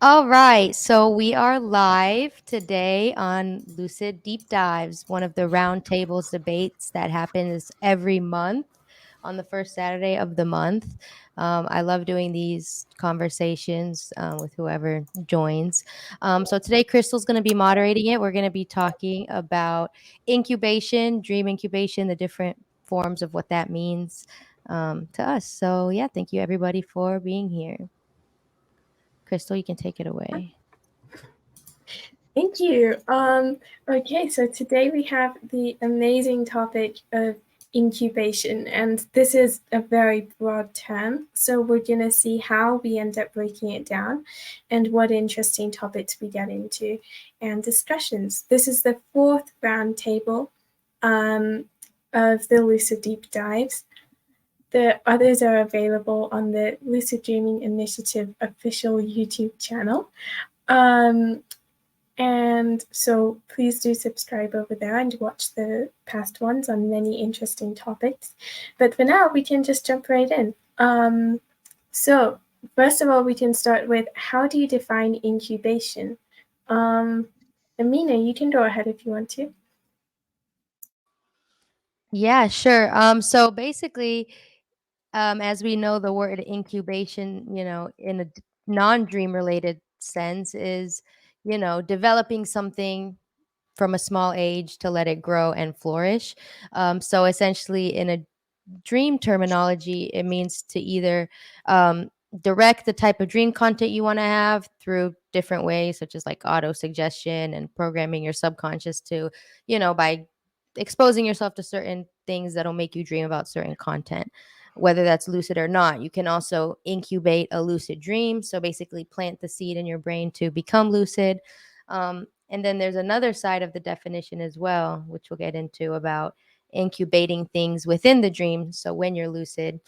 All right, so we are live today on Lucid Deep Dives, one of the roundtables debates that happens every month on the first Saturday of the month. I love doing these conversations with whoever joins. So today, Crystal's going to be moderating it. We're going to be talking about incubation, dream incubation, the different forms of what that means to us. So yeah, thank you everybody for being here. Crystal, you can take it away. Thank you. Okay, so today we have the amazing topic of incubation, and this is a very broad term. So we're going to see how we end up breaking it down and what interesting topics we get into and discussions. This is the fourth roundtable of the Lucid Deep Dives. The others are available on the Lucid Dreaming Initiative official YouTube channel. And so please do subscribe over there and watch the past ones on many interesting topics. But for now, we can just jump right in. So first of all, we can start with, how do you define incubation? Amina, you can go ahead if you want to. Yeah, sure. So basically, as we know, the word incubation, in a non-dream related sense is, developing something from a small age to let it grow and flourish. So essentially, in a dream terminology, it means to either direct the type of dream content you want to have through different ways, such as like auto suggestion and programming your subconscious to, by exposing yourself to certain things that'll make you dream about certain content, whether that's lucid or not. You can also incubate a lucid dream. So basically plant the seed in your brain to become lucid. And then there's another side of the definition as well, which we'll get into, about incubating things within the dream. So when you're lucid,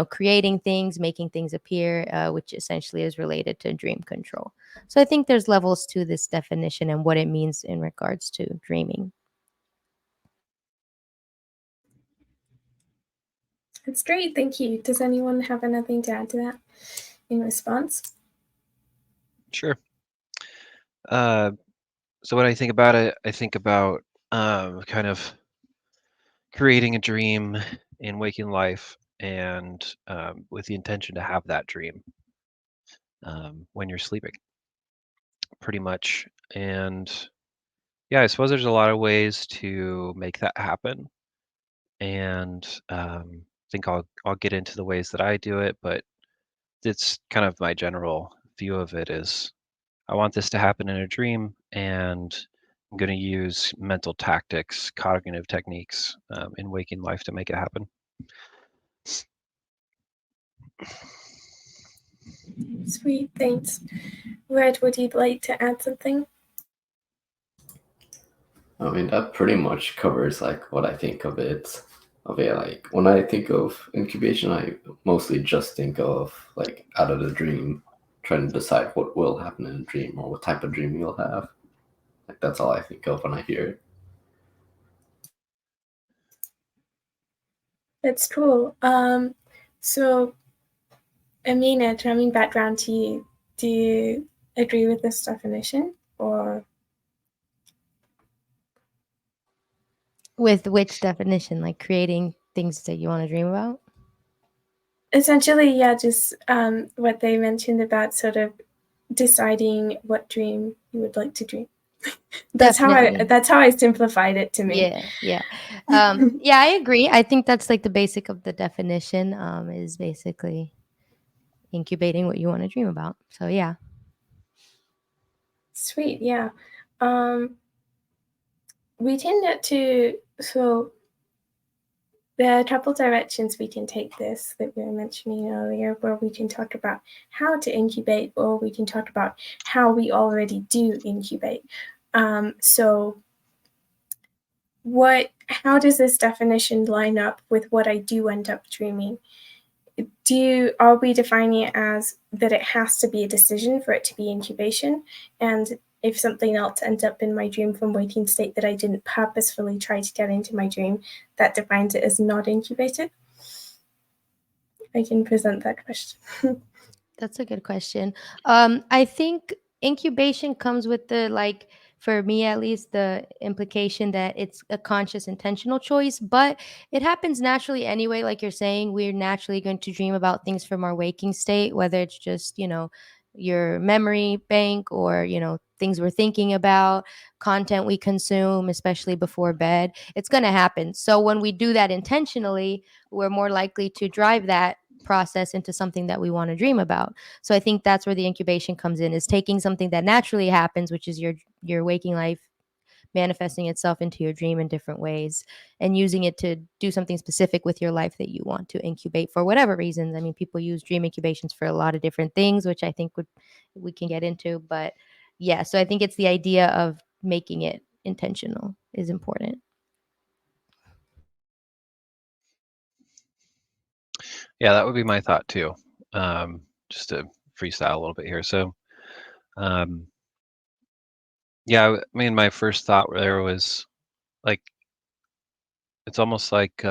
creating things, making things appear, which essentially is related to dream control. So I think there's levels to this definition and what it means in regards to dreaming. That's great, thank you. Does anyone have anything to add to that in response? Sure. So when I think about it, I think about kind of creating a dream in waking life, and with the intention to have that dream when you're sleeping, pretty much. And yeah, I suppose there's a lot of ways to make that happen. And I think I'll get into the ways that I do it, but it's kind of my general view of it is, I want this to happen in a dream, and I'm going to use mental tactics, cognitive techniques in waking life to make it happen. Sweet, thanks. Red, would you like to add something? I mean, that pretty much covers like what I think of it. Like when I think of incubation, I mostly just think of like out of the dream, trying to decide what will happen in a dream or what type of dream you'll have. Like that's all I think of when I hear it. That's cool. So Amina, coming back around to you, do you agree with this definition, or? With which definition? Like creating things that you want to dream about? Essentially, yeah, just what they mentioned about sort of deciding what dream you would like to dream. That's how I simplified it to me. Yeah. Yeah, I agree. I think that's like the basic of the definition, is basically incubating what you want to dream about. So yeah. Sweet, yeah. We tend to, so there are a couple directions we can take this that we were mentioning earlier, where we can talk about how to incubate, or we can talk about how we already do incubate. So how does this definition line up with what I do end up dreaming? Are we defining it as that it has to be a decision for it to be incubation? And if something else ends up in my dream from waking state that I didn't purposefully try to get into my dream, that defines it as not incubated? I can present that question. That's a good question. I think incubation comes with the, like, for me at least, the implication that it's a conscious intentional choice, but it happens naturally anyway. Like you're saying, we're naturally going to dream about things from our waking state, whether it's just, your memory bank, or things we're thinking about, content we consume, especially before bed. It's going to happen. So when we do that intentionally, we're more likely to drive that process into something that we want to dream about. So I think that's where the incubation comes in, is taking something that naturally happens, which is your waking life, manifesting itself into your dream in different ways, and using it to do something specific with your life that you want to incubate for whatever reasons. I mean, people use dream incubations for a lot of different things, which I think we can get into. But yeah, so I think it's the idea of making it intentional is important. Yeah, that would be my thought too. Just to freestyle a little bit here. So, yeah, I mean, my first thought there was like, it's almost like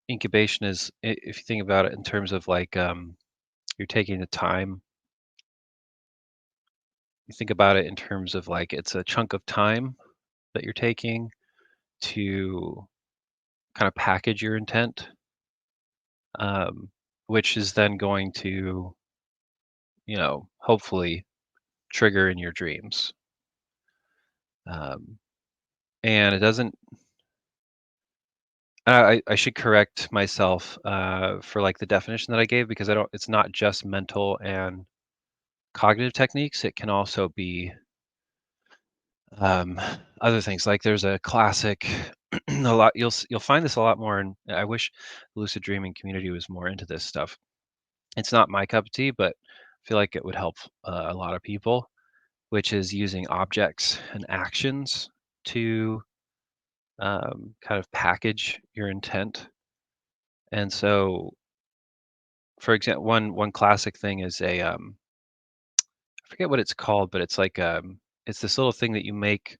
incubation is, if you think about it in terms of like, you're taking the time. You think about it in terms of like, it's a chunk of time that you're taking to kind of package your intent, which is then going to, hopefully trigger in your dreams. And it doesn't, I should correct myself for like the definition that I gave, because it's not just mental and cognitive techniques. It can also be other things. Like there's a classic, you'll find this a lot more, and I wish the lucid dreaming community was more into this stuff. It's not my cup of tea, but I feel like it would help a lot of people, which is using objects and actions to kind of package your intent. And so, for example, one classic thing is I forget what it's called, but it's like it's this little thing that you make.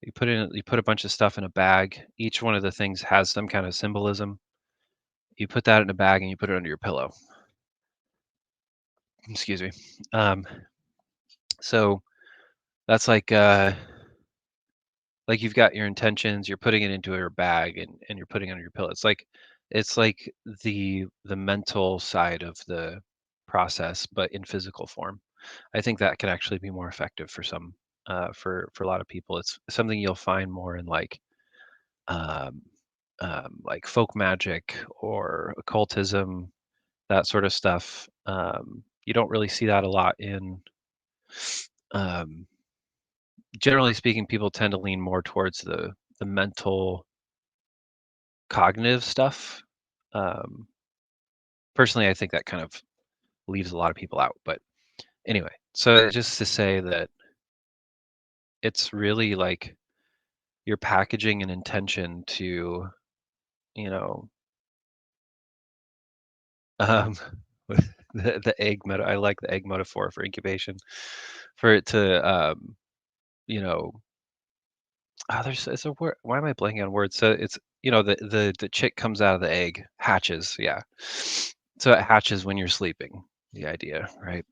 You put a bunch of stuff in a bag. Each one of the things has some kind of symbolism. You put that in a bag and you put it under your pillow. Excuse me. So that's like you've got your intentions, you're putting it into your bag, and you're putting it under your pillow. It's like the mental side of the process, but in physical form. I think that can actually be more effective for some for a lot of people. It's something you'll find more in um, like folk magic or occultism, that sort of stuff. You don't really see that a lot in um, generally speaking, people tend to lean more towards the mental, cognitive stuff. Um, Personally, I think that kind of leaves a lot of people out. But anyway, so just to say that it's really like you're packaging an intention to, you know, um, the egg meta. I like the egg metaphor for incubation, for it to, you know, it's a word. Why am I blanking on words? So it's, the chick comes out of the egg, hatches. Yeah. So it hatches when you're sleeping, the idea, right?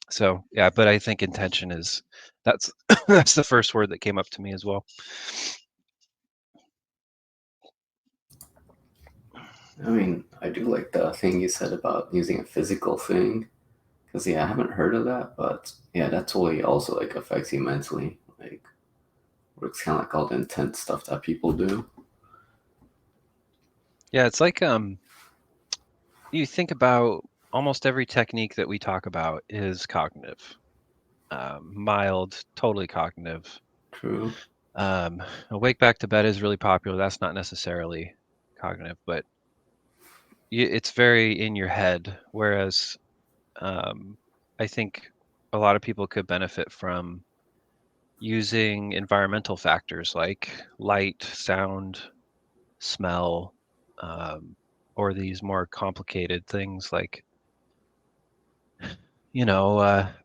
So yeah, but I think intention is, that's that's the first word that came up to me as well. I mean, I do like the thing you said about using a physical thing, because yeah, I haven't heard of that, but yeah, that totally also like affects you mentally. Like, it's kind of like all the intense stuff that people do. Yeah, it's like you think about almost every technique that we talk about is cognitive, mild, totally cognitive. True. Awake back to bed is really popular. That's not necessarily cognitive, but it's very in your head. Whereas I think a lot of people could benefit from using environmental factors like light, sound, smell, or these more complicated things like,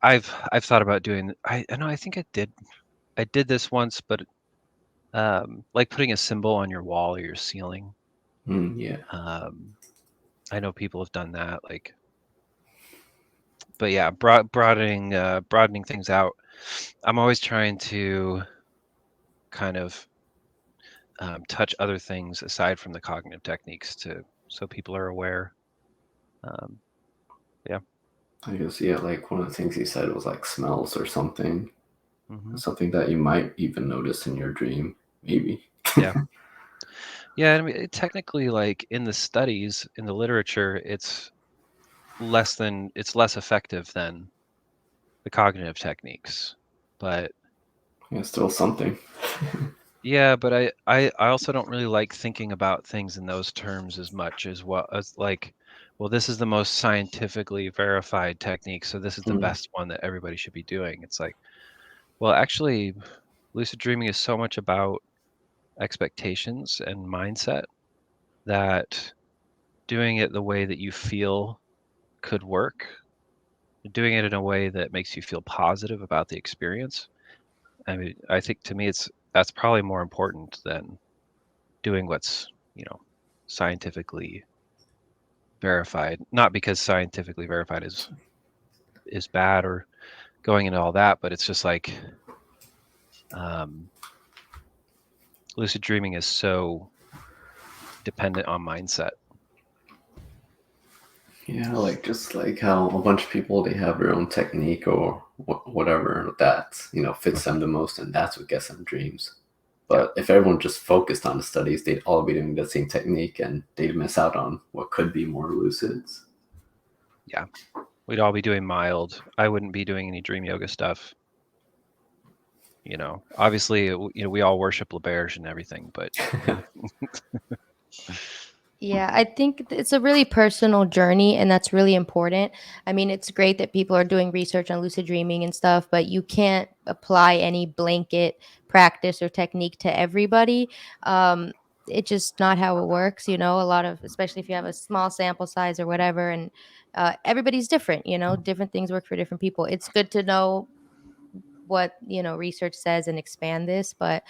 I've thought about doing. I know, I think I did this once, but like putting a symbol on your wall or your ceiling. Yeah. I know people have done that, like yeah, broadening things out. I'm always trying to kind of touch other things aside from the cognitive techniques so people are aware. Yeah. I guess, yeah, like one of the things he said was like smells or something. Hmm. Something that you might even notice in your dream, maybe. Yeah. Yeah, I mean, technically, like in the studies, in the literature, it's less effective than the cognitive techniques. But Yeah, still something. yeah, but I also don't really like thinking about things in those terms as much as well as like, well, this is the most scientifically verified technique, so this is the best one that everybody should be doing. It's like, well, actually, lucid dreaming is so much about expectations and mindset that doing it the way that you feel could work, doing it in a way that makes you feel positive about the experience. I mean, I think to me that's probably more important than doing what's, scientifically verified. Not because scientifically verified is bad or going into all that, but it's just like um, lucid dreaming is so dependent on mindset. Yeah, like just like how a bunch of people, they have their own technique or whatever that fits them the most, and that's what gets them dreams. But if everyone just focused on the studies, they'd all be doing the same technique, and they'd miss out on what could be more lucids. Yeah, we'd all be doing mild. I wouldn't be doing any dream yoga stuff. Obviously, we all worship LeBerge and everything, but Yeah, I think it's a really personal journey, and that's really important. I mean, it's great that people are doing research on lucid dreaming and stuff, but you can't apply any blanket practice or technique to everybody. It's just not how it works. A lot of, especially if you have a small sample size or whatever, and everybody's different. Different things work for different people. It's good to know what research says and expand this, but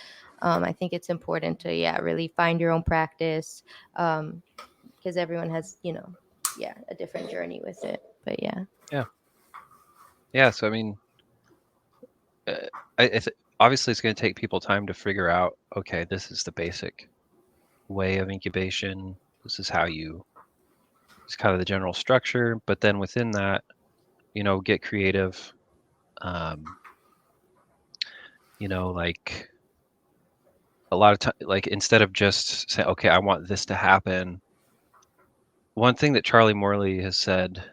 I think it's important to really find your own practice, because everyone has a different journey with it. But yeah. So I mean, obviously it's going to take people time to figure out. Okay, this is the basic way of incubation. This is how it's kind of the general structure, but then within that, get creative. Like a lot of time, like instead of just saying, okay, I want this to happen. One thing that Charlie Morley has said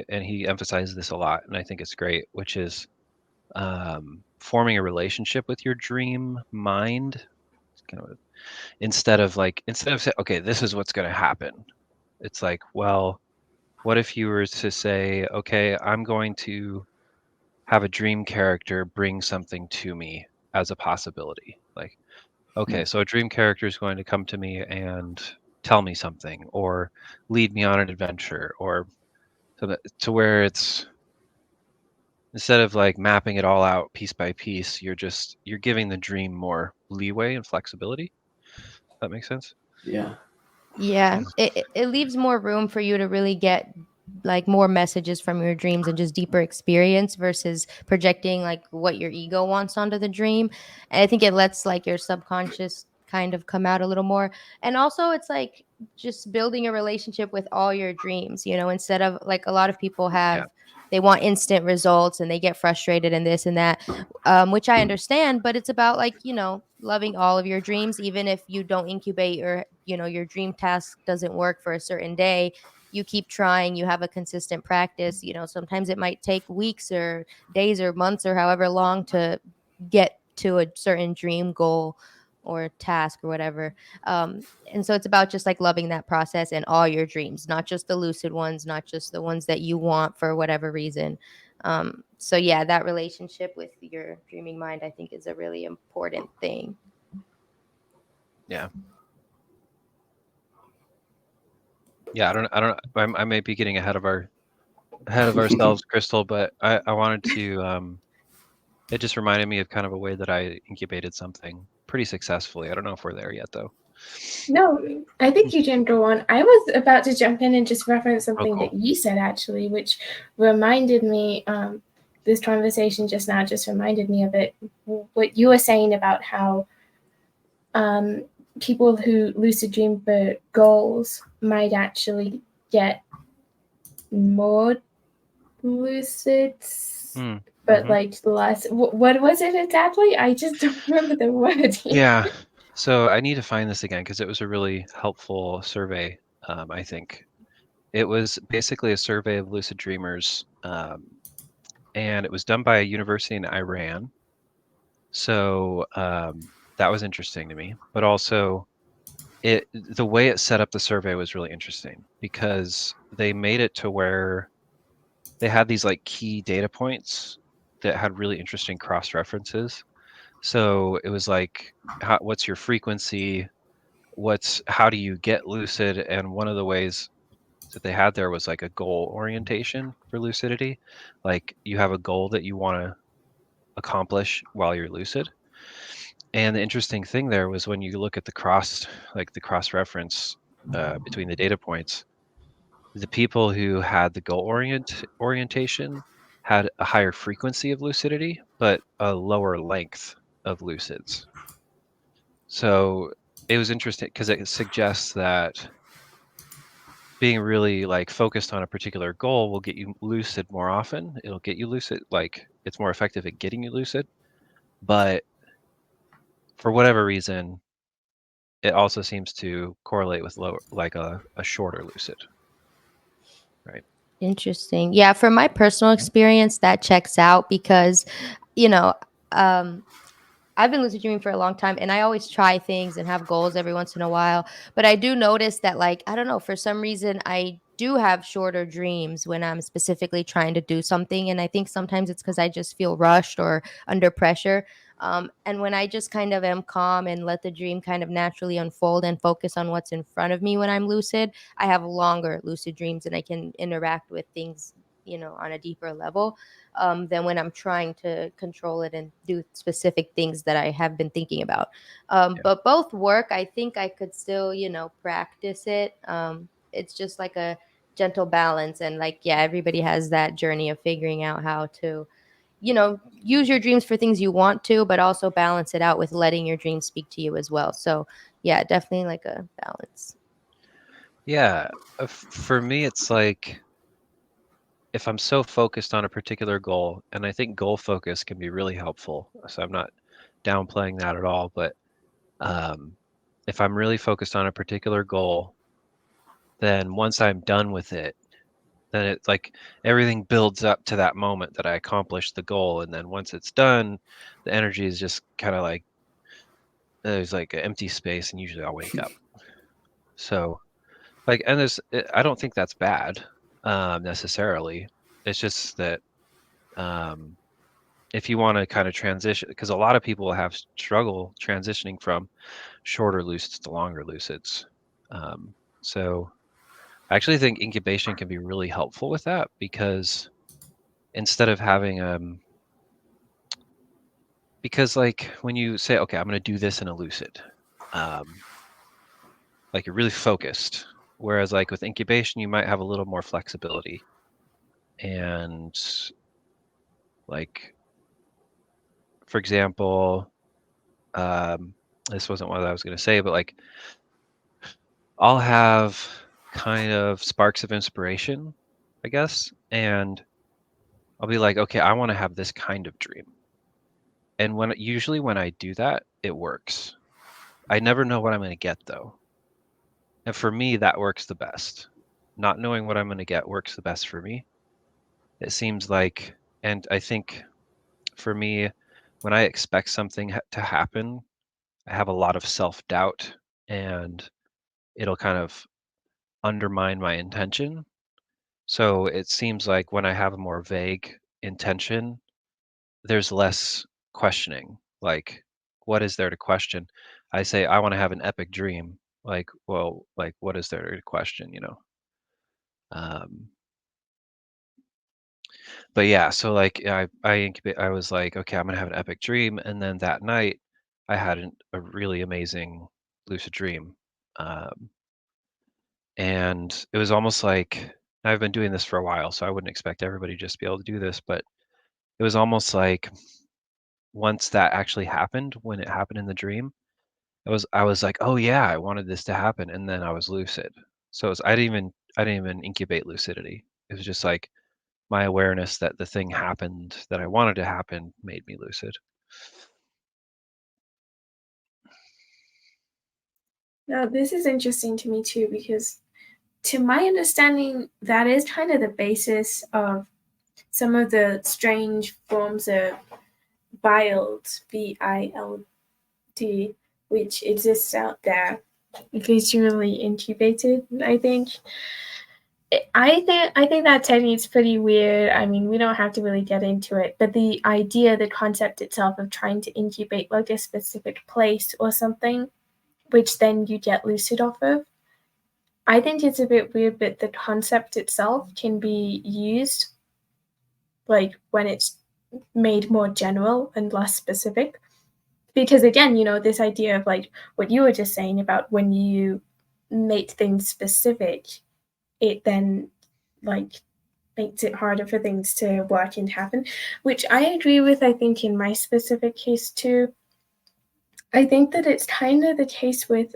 and he emphasizes this a lot, and I think it's great, which is forming a relationship with your dream mind. It's kind of instead of saying, okay, this is what's going to happen. It's like, well, what if you were to say, okay, I'm going to have a dream character bring something to me as a possibility. Like, okay, so a dream character is going to come to me and tell me something or lead me on an adventure or something, to where it's instead of like mapping it all out piece by piece, you're giving the dream more leeway and flexibility. That makes sense? Yeah. yeah, Yeah. it leaves more room for you to really get like more messages from your dreams and just deeper experience versus projecting like what your ego wants onto the dream. And I think it lets like your subconscious kind of come out a little more. And also it's like just building a relationship with all your dreams, instead of like a lot of people Yeah. they want instant results and they get frustrated and this and that, which I understand, but it's about like, loving all of your dreams, even if you don't incubate or, your dream task doesn't work for a certain day. You keep trying, you have a consistent practice. Sometimes it might take weeks or days or months or however long to get to a certain dream goal or task or whatever. And so it's about just like loving that process and all your dreams, not just the lucid ones, not just the ones that you want for whatever reason. So yeah, that relationship with your dreaming mind, I think, is a really important thing. Yeah. Yeah. I may be getting ahead of ourselves, Crystal, but I wanted to, it just reminded me of kind of a way that I incubated something pretty successfully. I don't know if we're there yet though. No, I think you can go on. I was about to jump in and just reference something cool. that you said, actually, which reminded me, this conversation just now just reminded me of it. What you were saying about how people who lucid dream for goals might actually get more lucid, but Mm-hmm. like less. What was it exactly? I just don't remember the wording. Yeah. So I need to find this again because it was a really helpful survey, I think. It was basically a survey of lucid dreamers, and it was done by a university in Iran. So that was interesting to me. But also, the way it set up the survey was really interesting because they made it to where they had these like key data points that had really interesting cross references. So it was like, what's your frequency? How do you get lucid? And one of the ways that they had there was like a goal orientation for lucidity. Like you have a goal that you want to accomplish while you're lucid. And the interesting thing there was when you look at the cross reference between the data points, the people who had the goal orientation had a higher frequency of lucidity, but a lower length of lucids. So it was interesting because it suggests that being really like focused on a particular goal will get you lucid more often. It'll get you lucid, like it's more effective at getting you lucid. But for whatever reason, it also seems to correlate with lower, like a shorter lucid, right? Interesting. Yeah, from my personal experience, that checks out because, you know, um, I've been lucid dreaming for a long time and I always try things and have goals every once in a while. But I do notice that, like, I don't know, for some reason, I do have shorter dreams when I'm specifically trying to do something. And I think sometimes it's because I just feel rushed or under pressure. And when I just kind of am calm and let the dream kind of naturally unfold and focus on what's in front of me when I'm lucid, I have longer lucid dreams and I can interact with things, on a deeper level, than when I'm trying to control it and do specific things that I have been thinking about. Yeah. But both work. I think I could still, practice it. It's just like a gentle balance. And like, yeah, everybody has that journey of figuring out how to, use your dreams for things you want to, but also balance it out with letting your dreams speak to you as well. So, yeah, definitely like a balance. Yeah. For me, it's like if I'm so focused on a particular goal, and I think goal focus can be really helpful. So I'm not downplaying that at all, but if I'm really focused on a particular goal, then once I'm done with it, then it's like everything builds up to that moment that I accomplished the goal. And then once it's done, the energy is just kind of like there's like an empty space, and usually I'll wake up. So, like, and I don't think that's bad necessarily. It's just that if you want to kind of transition, because a lot of people have struggle transitioning from shorter lucids to longer lucids. So I actually think incubation can be really helpful with that because instead of having because like when you say, okay, I'm going to do this in a lucid, like you're really focused. Whereas like with incubation, you might have a little more flexibility. And like, for example, this wasn't what I was going to say, but like I'll have kind of sparks of inspiration, I guess, and I'll be like, okay, I want to have this kind of dream. And usually when I do that, it works. I never know what I'm going to get though. And for me, that works the best. Not knowing what I'm going to get works the best for me. It seems like, and I think for me, when I expect something to happen, I have a lot of self-doubt and it'll kind of undermine my intention. So it seems like when I have a more vague intention, there's less questioning. Like, what is there to question? I say, I want to have an epic dream. Like, well, like, what is there to question? Um, but yeah, so like I was like, okay, I'm gonna have an epic dream, and then that night I had a really amazing lucid dream. And it was almost like, I've been doing this for a while, so I wouldn't expect everybody just to be able to do this, but it was almost like once that actually happened, when it happened in the dream, I was like, oh yeah, I wanted this to happen, and then I was lucid. So I didn't even incubate lucidity. It was just like my awareness that the thing happened that I wanted to happen made me lucid. Now, this is interesting to me too, because to my understanding, that is kind of the basis of some of the strange forms of bild, BILD, which exists out there, occasionally incubated, I think. I think that technique's pretty weird. I mean, we don't have to really get into it, but the idea, the concept itself of trying to incubate like a specific place or something, which then you get lucid off of, I think it's a bit weird, but the concept itself can be used like when it's made more general and less specific. Because again, you know, this idea of like what you were just saying about when you make things specific, it then like makes it harder for things to work and happen, which I agree with. I think in my specific case too, I think that it's kind of the case with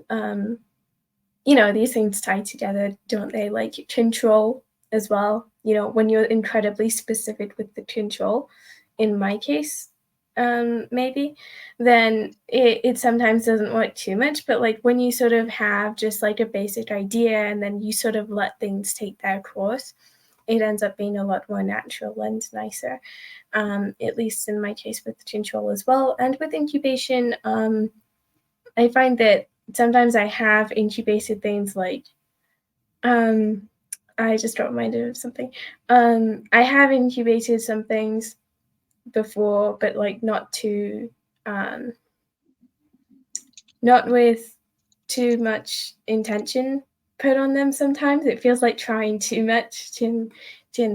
you know, these things tie together, don't they? Like control as well. You know, when you're incredibly specific with the control, in my case, maybe, then it sometimes doesn't work too much. But like when you sort of have just like a basic idea and then you sort of let things take their course, it ends up being a lot more natural and nicer. At least in my case with control as well. And with incubation, I find that sometimes I have incubated things like I just got reminded of something. I have incubated some things before, but like not with too much intention put on them. Sometimes it feels like trying too much can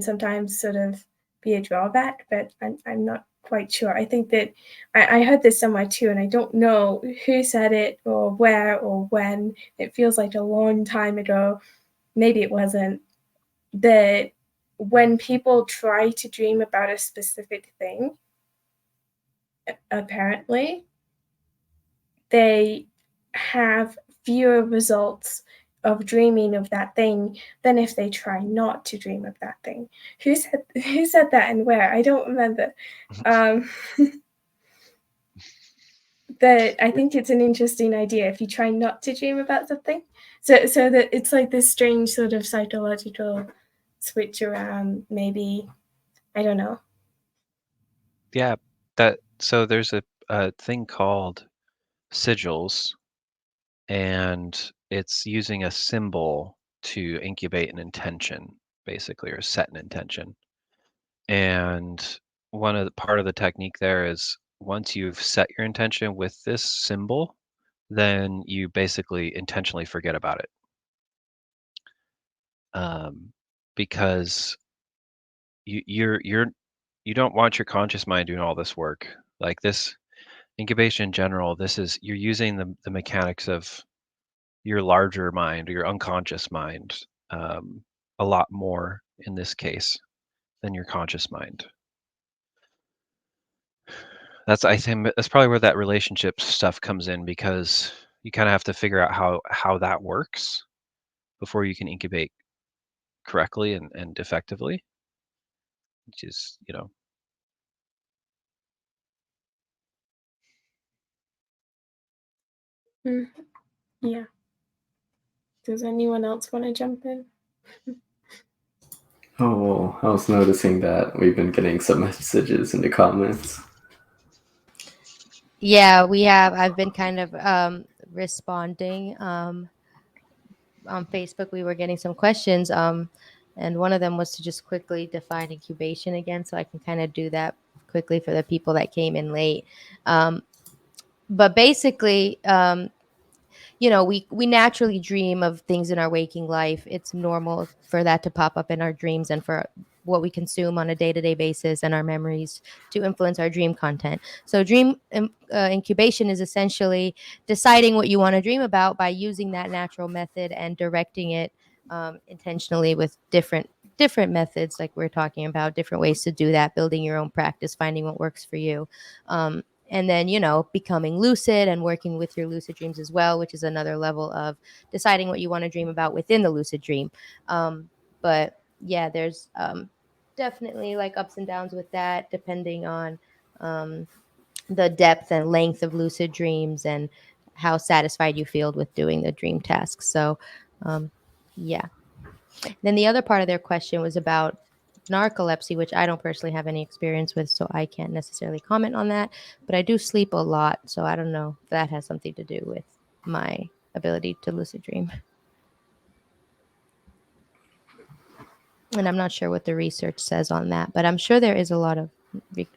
sometimes sort of be a drawback, but I'm not quite sure. I think that I heard this somewhere too, and I don't know who said it or where or when. It feels like a long time ago. Maybe it wasn't. That when people try to dream about a specific thing, apparently, they have fewer results of dreaming of that thing than if they try not to dream of that thing. Who said that and where? I don't remember. But I think it's an interesting idea if you try not to dream about something. So that it's like this strange sort of psychological switch around, maybe. I don't know. Yeah, so there's a thing called sigils, and it's using a symbol to incubate an intention, basically, or set an intention. And part of the technique there is once you've set your intention with this symbol, then you basically intentionally forget about it. Because you don't want your conscious mind doing all this work. Like this incubation in general, you're using the mechanics of your larger mind or your unconscious mind a lot more in this case than your conscious mind. I think that's probably where that relationship stuff comes in, because you kind of have to figure out how that works before you can incubate correctly and effectively, which is, you know. Yeah. Does anyone else want to jump in? Oh, I was noticing that we've been getting some messages in the comments. Yeah, we have. I've been kind of responding on Facebook. We were getting some questions, and one of them was to just quickly define incubation again, so I can kind of do that quickly for the people that came in late. But basically, you know, we naturally dream of things in our waking life. It's normal for that to pop up in our dreams and for what we consume on a day-to-day basis and our memories to influence our dream content. So dream incubation is essentially deciding what you want to dream about by using that natural method and directing it intentionally with different methods, like we're talking about, different ways to do that, building your own practice, finding what works for you. And then, becoming lucid and working with your lucid dreams as well, which is another level of deciding what you want to dream about within the lucid dream. But yeah, there's definitely like ups and downs with that, depending on the depth and length of lucid dreams and how satisfied you feel with doing the dream tasks. So, yeah. Then the other part of their question was about narcolepsy, which I don't personally have any experience with, so I can't necessarily comment on that. But I do sleep a lot, so I don't know if that has something to do with my ability to lucid dream. And I'm not sure what the research says on that, but I'm sure there is a lot of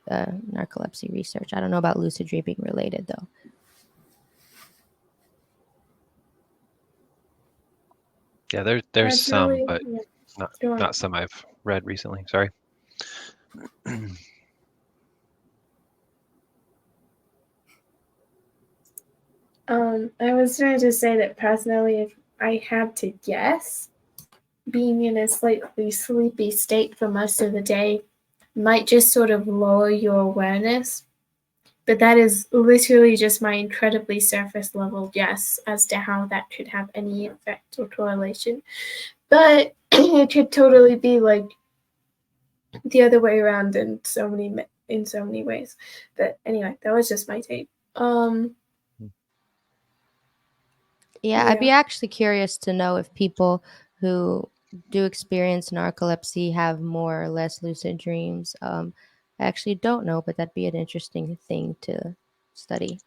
narcolepsy research. I don't know about lucid dreaming related, though. Yeah, there's some, Personally, but yeah. Go on. not some I've read recently. Sorry. I was trying to say that personally, if I had to guess, being in a slightly sleepy state for most of the day might just sort of lower your awareness. But that is literally just my incredibly surface level guess as to how that could have any effect or correlation. But it could totally be like the other way around in so many ways. But anyway, that was just my take. Yeah, I'd be actually curious to know if people who do experience narcolepsy have more or less lucid dreams. I actually don't know, but that'd be an interesting thing to study.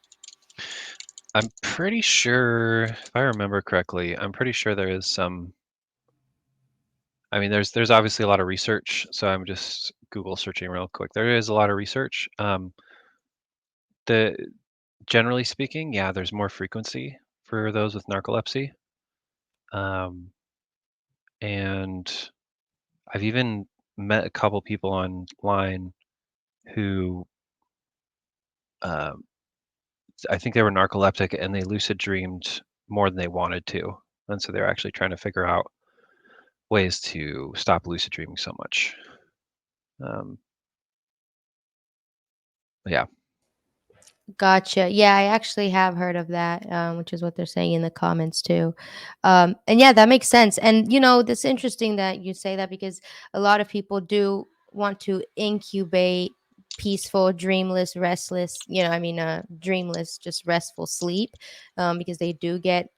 I'm pretty sure, if I remember correctly, I'm pretty sure there is some. I mean, there's obviously a lot of research, so I'm just Google searching real quick. There is a lot of research. Generally speaking, yeah, there's more frequency for those with narcolepsy. And I've even met a couple people online who I think they were narcoleptic and they lucid dreamed more than they wanted to. And so they're actually trying to figure out ways to stop lucid dreaming so much. Yeah. Gotcha. Yeah, I actually have heard of that, which is what they're saying in the comments too. And yeah, that makes sense. And it's interesting that you say that, because a lot of people do want to incubate peaceful, dreamless, restless, dreamless, just restful sleep, because they do get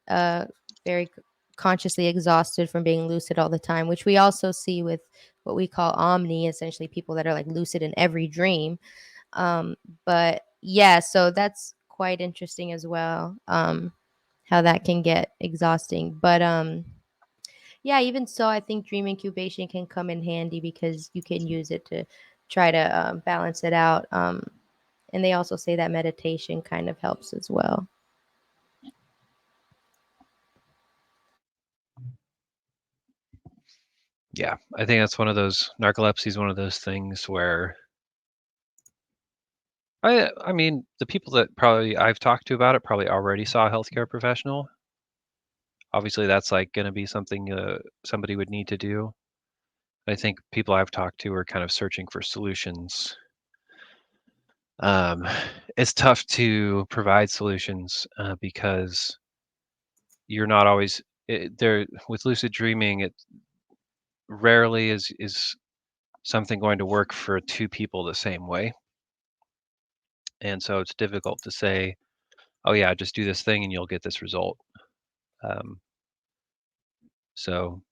very consciously exhausted from being lucid all the time, which we also see with what we call omni, essentially people that are like lucid in every dream. But yeah, so that's quite interesting as well, how that can get exhausting. But yeah, even so, I think dream incubation can come in handy because you can use it to try to balance it out. And they also say that meditation kind of helps as well. Yeah, I think that's one of those, narcolepsy is one of those things where I mean, the people that probably I've talked to about it probably already saw a healthcare professional. Obviously, that's like going to be something somebody would need to do. I think people I've talked to are kind of searching for solutions. It's tough to provide solutions because you're not always there with lucid dreaming. It rarely is something going to work for two people the same way, and so it's difficult to say, oh yeah, just do this thing and you'll get this result. So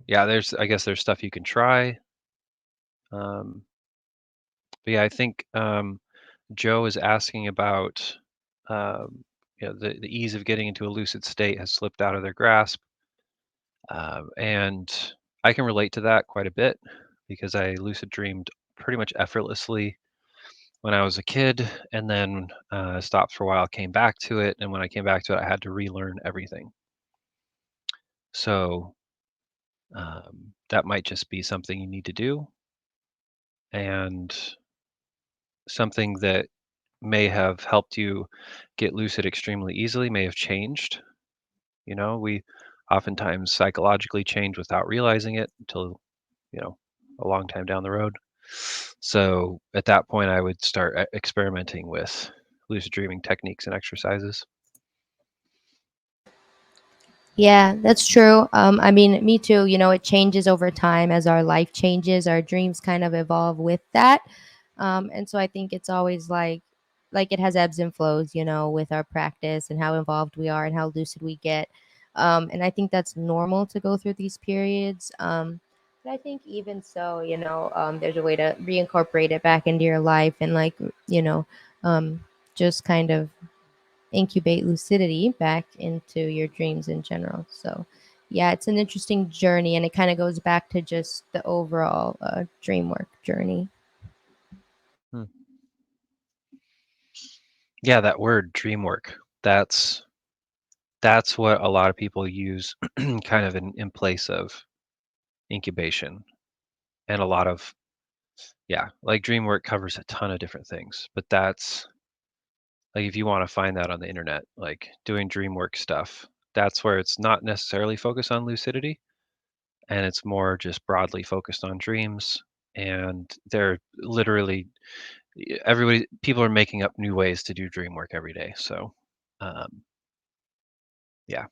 yeah, I guess there's stuff you can try. But yeah, I think Joe is asking about the ease of getting into a lucid state has slipped out of their grasp, and I can relate to that quite a bit because I lucid dreamed pretty much effortlessly when I was a kid, and then stopped for a while, came back to it, and when I came back to it, I had to relearn everything. So That might just be something you need to do, and something that may have helped you get lucid extremely easily may have changed. We oftentimes psychologically change without realizing it until, a long time down the road. So at that point, I would start experimenting with lucid dreaming techniques and exercises. Yeah, that's true. I mean, me too. It changes over time as our life changes. Our dreams kind of evolve with that, and so I think it's always like it has ebbs and flows. With our practice and how involved we are and how lucid we get. And I think that's normal to go through these periods. But I think even so, there's a way to reincorporate it back into your life and you know, um, just kind of incubate lucidity back into your dreams in general. So, yeah, it's an interesting journey, and it kind of goes back to just the overall dream work journey. Yeah, that word dream work. That's what a lot of people use kind of in place of incubation. And a lot of, like dream work covers a ton of different things, but that's like if you want to find that on the internet, like doing dream work stuff, that's where it's not necessarily focused on lucidity, and it's more just broadly focused on dreams. And they're literally people are making up new ways to do dream work every day. So, yeah,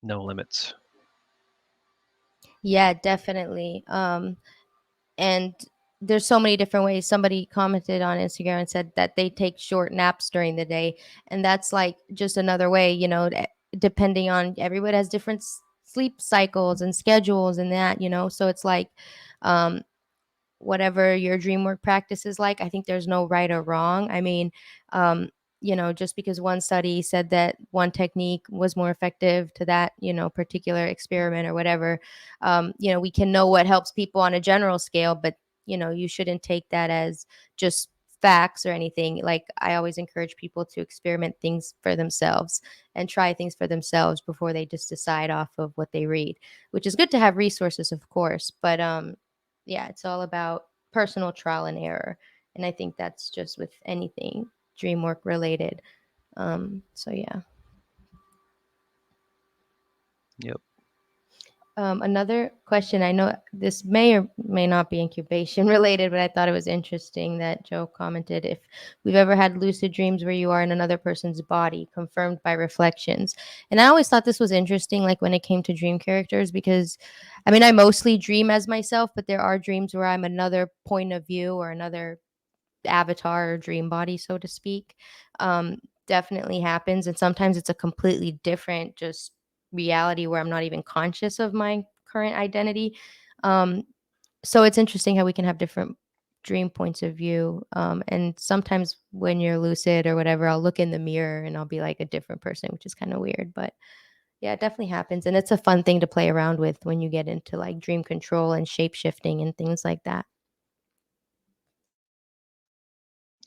no limits. Yeah, definitely. And there's so many different ways. Somebody commented on Instagram and said that they take short naps during the day, and that's like just another way. Depending on everyone has different sleep cycles and schedules and that. So it's like, um, whatever your dream work practice is like. I think there's no right or wrong. I mean, um, just because one study said that one technique was more effective to that, particular experiment or whatever, we can know what helps people on a general scale, but, you shouldn't take that as just facts or anything. Like, I always encourage people to experiment things for themselves and try things for themselves before they just decide off of what they read, which is good to have resources, of course, but yeah, it's all about personal trial and error. And I think that's just with anything dream work related. So yeah. Yep. Another question. I know this may or may not be incubation related, but I thought it was interesting that Joe commented if we've ever had lucid dreams where you are in another person's body, confirmed by reflections. And I always thought this was interesting, like when it came to dream characters, because I mean, I mostly dream as myself, but there are dreams where I'm another point of view or another avatar or dream body, so to speak. Definitely happens. And sometimes it's a completely different just reality where I'm not even conscious of my current identity. Um, so it's interesting how we can have different dream points of view. And sometimes when you're lucid or whatever, I'll look in the mirror and I'll be like a different person, which is kind of weird. But yeah, it definitely happens. And it's a fun thing to play around with when you get into like dream control and shape shifting and things like that.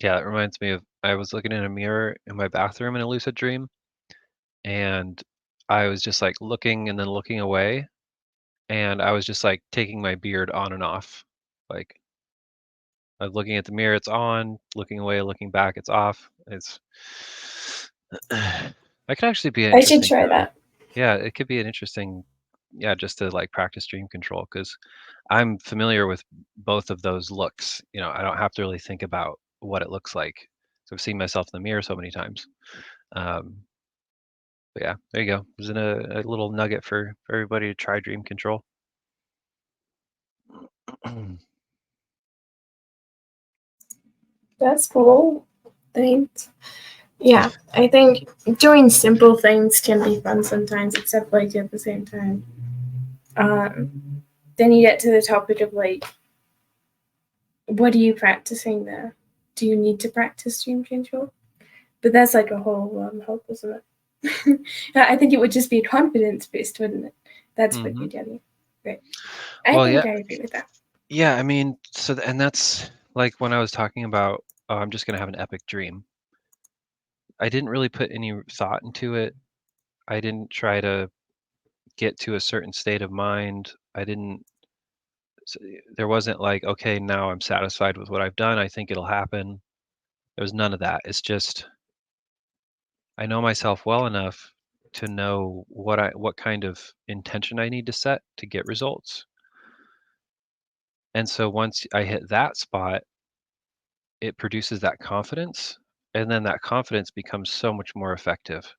Yeah, it reminds me of I was looking in a mirror in my bathroom in a lucid dream, and I was just like looking and then looking away, and I was just like taking my beard on and off. Like I was looking at the mirror, it's on, looking away, looking back, it's off. It's that could actually be an I should interesting try that. yeah, it could be an interesting just to like practice dream control because I'm familiar with both of those looks. I don't have to really think about what it looks like. So I've seen myself in the mirror so many times. Um, but yeah, there you go. There's a little nugget for everybody to try dream control. That's cool. Thanks. Yeah, I think doing simple things can be fun sometimes, except like at the same time. Then you get to the topic of like, what are you practicing there? Do you need to practice dream control? But that's like a whole help, isn't it? I think it would just be confidence based, wouldn't it? That's what you're getting. Right. I Well, think yeah, I agree with that. yeah. I mean, and that's like when I was talking about, oh, I'm just gonna have an epic dream. I didn't really put any thought into it. I didn't try to get to a certain state of mind I didn't. There wasn't like, okay, now I'm satisfied with what I've done. I think it'll happen. There was none of that. It's just I know myself well enough to know what kind of intention I need to set to get results. And so once I hit that spot, it produces that confidence, and then that confidence becomes so much more effective.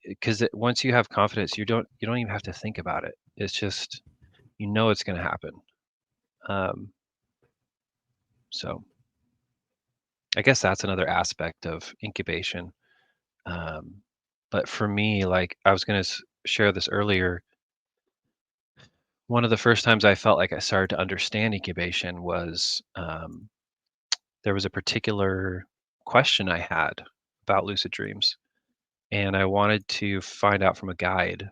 Because once you have confidence, you don't even have to think about it. It's just it's going to happen. So I guess that's another aspect of incubation. But for me, like I was going to share this earlier, one of the first times I felt like I started to understand incubation was there was a particular question I had about lucid dreams, and I wanted to find out from a guide.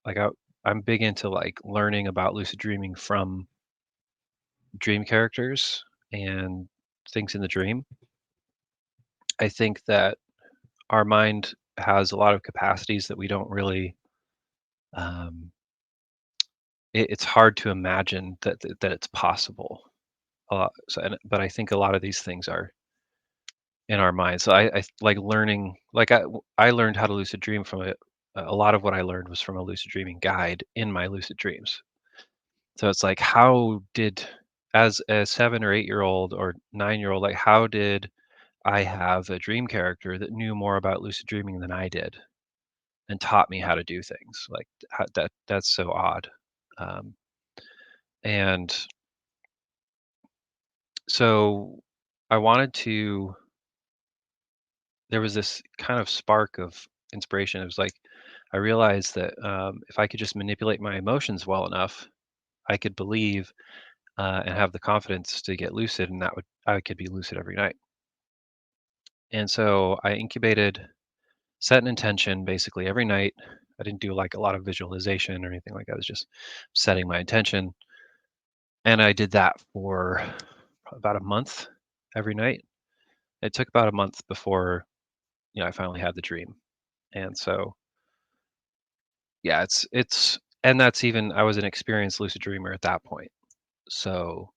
Like I'm big into like learning about lucid dreaming from dream characters and things in the dream. I think that our mind has a lot of capacities that we don't really it's hard to imagine that it's possible. But I think a lot of these things are in our minds. So I like learning. Like I learned how to lucid dream from a lot of what I learned was from a lucid dreaming guide in my lucid dreams. So it's like, how did, as a 7 or 8 year old or 9 year old, like how did I have a dream character that knew more about lucid dreaming than I did and taught me how to do things? Like that's so odd. And so I wanted to, there was this kind of spark of inspiration. It was like, I realized that if I could just manipulate my emotions well enough, I could believe and have the confidence to get lucid, and I could be lucid every night. And so I incubated, set an intention basically every night. I didn't do like a lot of visualization or anything like that. I was just setting my intention. And I did that for about a month every night. It took about a month before, I finally had the dream. And so, yeah, and that's even, I was an experienced lucid dreamer at that point. So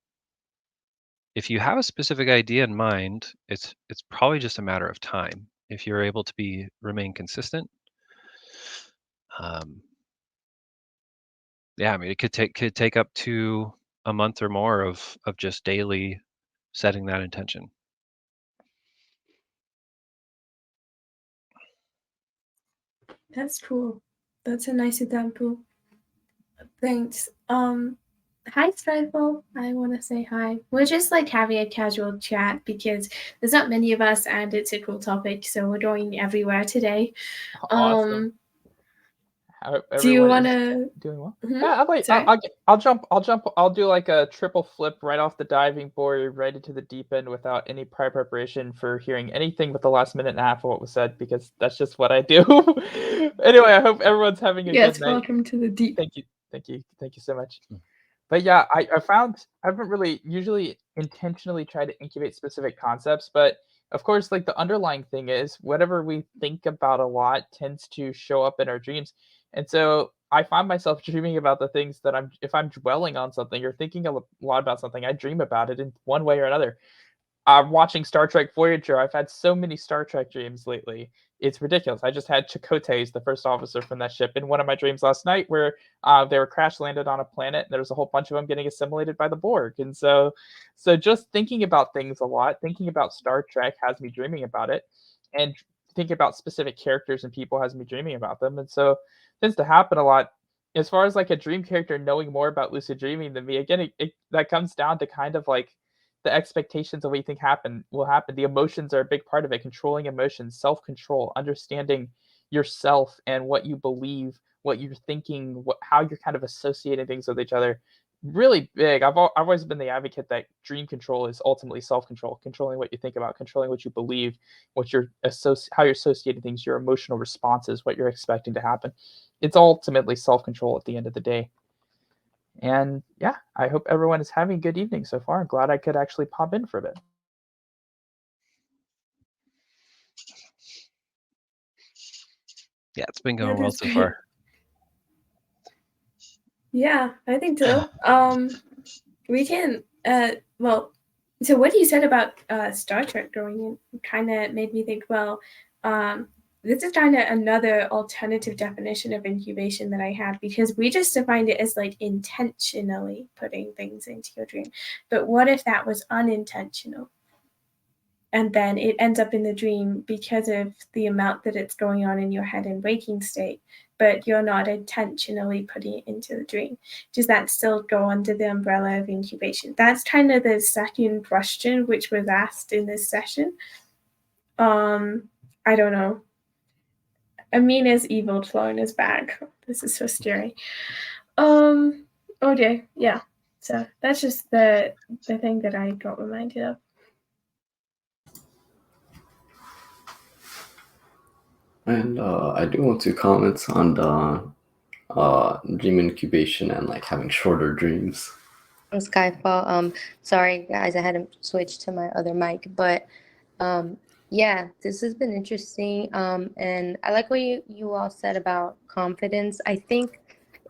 if you have a specific idea in mind, it's probably just a matter of time. If you're able to remain consistent, yeah, I mean, it could take up to a month or more of just daily setting that intention. That's cool. That's a nice example. Thanks. Hi, Strifle. I want to say hi. We're just like having a casual chat because there's not many of us and it's a cool topic, so we're going everywhere today. Awesome. Do you want to doing well? Mm-hmm. Yeah, I'll jump. I'll do like a triple flip right off the diving board, right into the deep end without any prior preparation for hearing anything but the last minute and a half of what was said, because that's just what I do. Anyway, I hope everyone's having a good night. Welcome to the deep. Thank you so much. But yeah, I found I haven't really usually intentionally tried to incubate specific concepts, but of course, like the underlying thing is whatever we think about a lot tends to show up in our dreams. And so I find myself dreaming about the things that if I'm dwelling on something or thinking a lot about something, I dream about it in one way or another. Watching Star Trek Voyager, I've had so many Star Trek dreams lately. It's ridiculous. I just had Chakotay, the first officer from that ship, in one of my dreams last night, where they were crash landed on a planet, and there was a whole bunch of them getting assimilated by the Borg. And so just thinking about things a lot, thinking about Star Trek has me dreaming about it, and thinking about specific characters and people has me dreaming about them. And so it tends to happen a lot. As far as like a dream character knowing more about lucid dreaming than me, again, that comes down to kind of like the expectations of what you think will happen. The emotions are a big part of it. Controlling emotions, self-control, understanding yourself and what you believe, what you're thinking, how you're kind of associating things with each other. Really big. I've always been the advocate that dream control is ultimately self-control, controlling what you think about, controlling what you believe, how you're associating things, your emotional responses, what you're expecting to happen. It's ultimately self-control at the end of the day. And yeah, I hope everyone is having a good evening so far. I'm glad I could actually pop in for a bit. Yeah, it's been going well so far. Yeah, I think so. We can. Well, so what you said about Star Trek growing in kind of made me think. Well, this is kind of another alternative definition of incubation that I had, because we just defined it as like intentionally putting things into your dream. But what if that was unintentional? And then it ends up in the dream because of the amount that it's going on in your head in waking state, but you're not intentionally putting it into the dream. Does that still go under the umbrella of incubation? That's kind of the second question which was asked in this session. I don't know. Amina's evil clone is back. This is so scary. Okay, yeah. So that's just the thing that I got reminded of. And I do want to comment on the dream incubation and like having shorter dreams. Skyfall. Sorry guys, I had to switch to my other mic, but yeah, this has been interesting. And I like what you all said about confidence. I think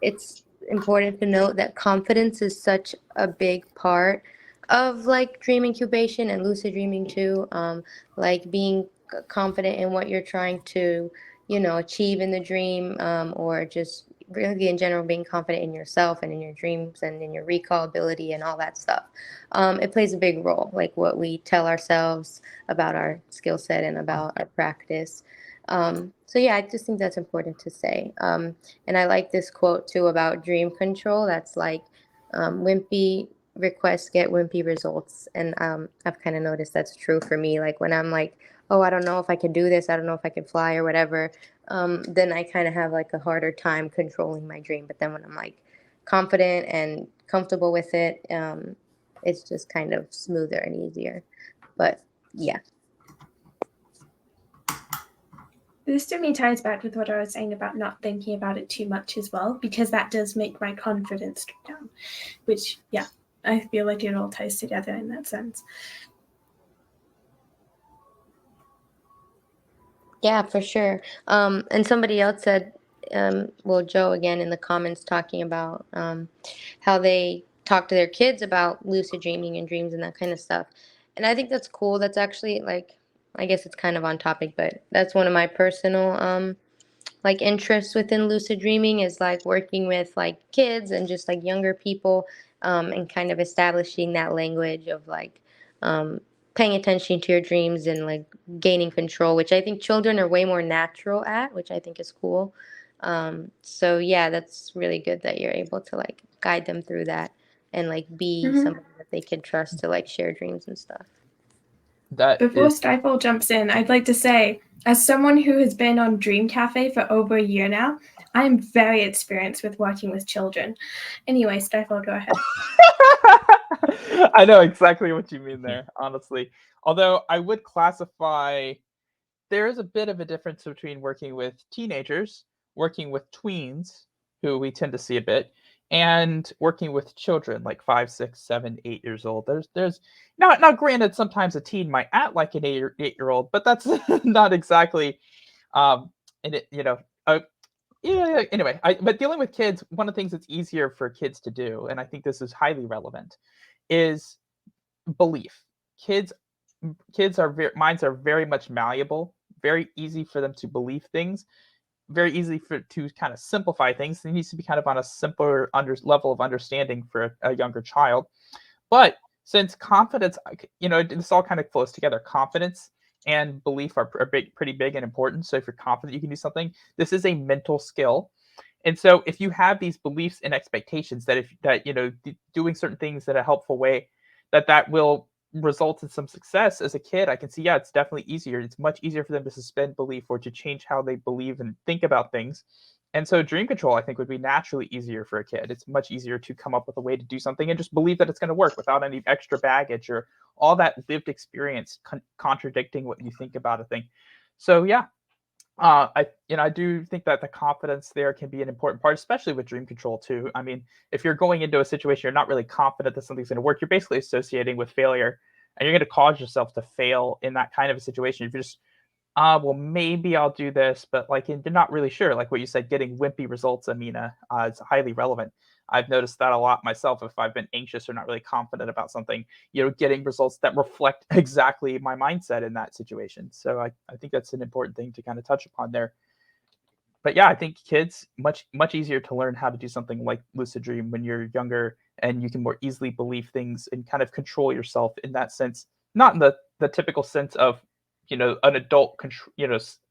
it's important to note that confidence is such a big part of like dream incubation and lucid dreaming too. Like being confident in what you're trying to, achieve in the dream, or just really in general being confident in yourself and in your dreams and in your recall ability and all that stuff. It plays a big role, like what we tell ourselves about our skill set and about our practice. So yeah, I just think that's important to say. And I like this quote too about dream control. That's like, wimpy requests get wimpy results. And I've kind of noticed that's true for me. Like when I'm like, oh, I don't know if I could do this, I don't know if I could fly or whatever, then I kind of have like a harder time controlling my dream. But then when I'm like confident and comfortable with it, it's just kind of smoother and easier. But yeah. This to me ties back with what I was saying about not thinking about it too much as well, because that does make my confidence go down, which, yeah, I feel like it all ties together in that sense. Yeah, for sure. And somebody else said, well, Joe again in the comments talking about how they talk to their kids about lucid dreaming and dreams and that kind of stuff. And I think that's cool. That's actually like, I guess it's kind of on topic, but that's one of my personal like interests within lucid dreaming is like working with like kids and just like younger people, and kind of establishing that language of like paying attention to your dreams and like gaining control, which I think children are way more natural at, which I think is cool. So yeah, that's really good that you're able to like guide them through that and like be somebody that they can trust to like share dreams and stuff. Before Stifle jumps in, I'd like to say, as someone who has been on Dream Cafe for over a year now, I'm very experienced with working with children. Anyway, Stifle, go ahead. I know exactly what you mean there, honestly. Although I would classify, there is a bit of a difference between working with teenagers, working with tweens, who we tend to see a bit, and working with children like 5, 6, 7, 8 years old. There's now granted, sometimes a teen might act like an 8-year-old, but that's not exactly and it, yeah, anyway, but dealing with kids, one of the things that's easier for kids to do, and I think this is highly relevant, is belief. Kids minds are very much malleable, very easy for them to believe things, very easy to kind of simplify things. It needs to be kind of on a simpler level of understanding for a younger child. But since confidence, this all kind of flows together. Confidence and belief are pretty big and important. So if you're confident you can do something, this is a mental skill. And so if you have these beliefs and expectations that doing certain things in a helpful way, that will result in some success as a kid, I can see, yeah, it's definitely easier. It's much easier for them to suspend belief or to change how they believe and think about things. And so dream control, I think, would be naturally easier for a kid. It's much easier to come up with a way to do something and just believe that it's going to work without any extra baggage or all that lived experience contradicting what you think about a thing. So yeah, I do think that the confidence there can be an important part, especially with dream control too. I mean, if you're going into a situation you're not really confident that something's going to work, you're basically associating with failure, and you're going to cause yourself to fail in that kind of a situation. If you're just, well, maybe I'll do this, but like you're not really sure. Like what you said, getting wimpy results, Amina, is highly relevant. I've noticed that a lot myself. If I've been anxious or not really confident about something, getting results that reflect exactly my mindset in that situation. So I think that's an important thing to kind of touch upon there. But yeah, I think kids much easier to learn how to do something like lucid dream when you're younger, and you can more easily believe things and kind of control yourself in that sense. Not in the typical sense of an adult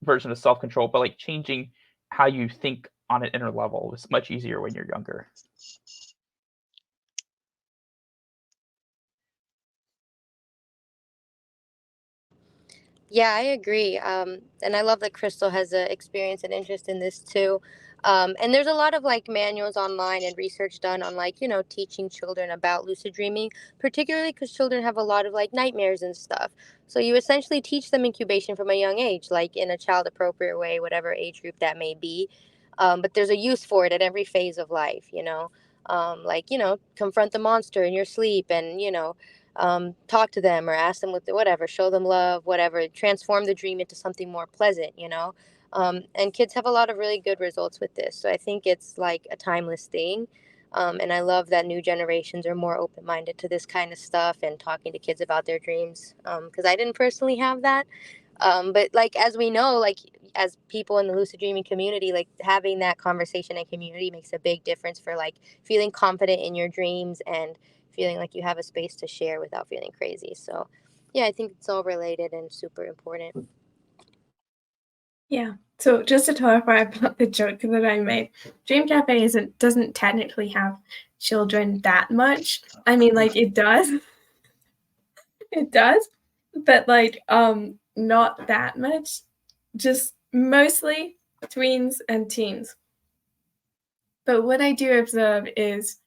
version of self control, but like changing how you think on an inner level is much easier when you're younger. Yeah, I agree. And I love that Crystal has a experience and interest in this too. And there's a lot of like manuals online and research done on like, teaching children about lucid dreaming, particularly because children have a lot of like nightmares and stuff. So you essentially teach them incubation from a young age, like in a child appropriate way, whatever age group that may be. But there's a use for it at every phase of life, like, confront the monster in your sleep and, talk to them or ask them with whatever, show them love, whatever, transform the dream into something more pleasant. And kids have a lot of really good results with this. So I think it's like a timeless thing. And I love that new generations are more open minded to this kind of stuff and talking to kids about their dreams. Because I didn't personally have that. But like, as we know, like as people in the lucid dreaming community, like having that conversation and community makes a big difference for like feeling confident in your dreams and feeling like you have a space to share without feeling crazy. So yeah, I think it's all related and super important. Yeah. So just to clarify about the joke that I made, Dream Cafe doesn't technically have children that much. I mean, like it does. It does, but like not that much. Just mostly tweens and teens. But what I do observe is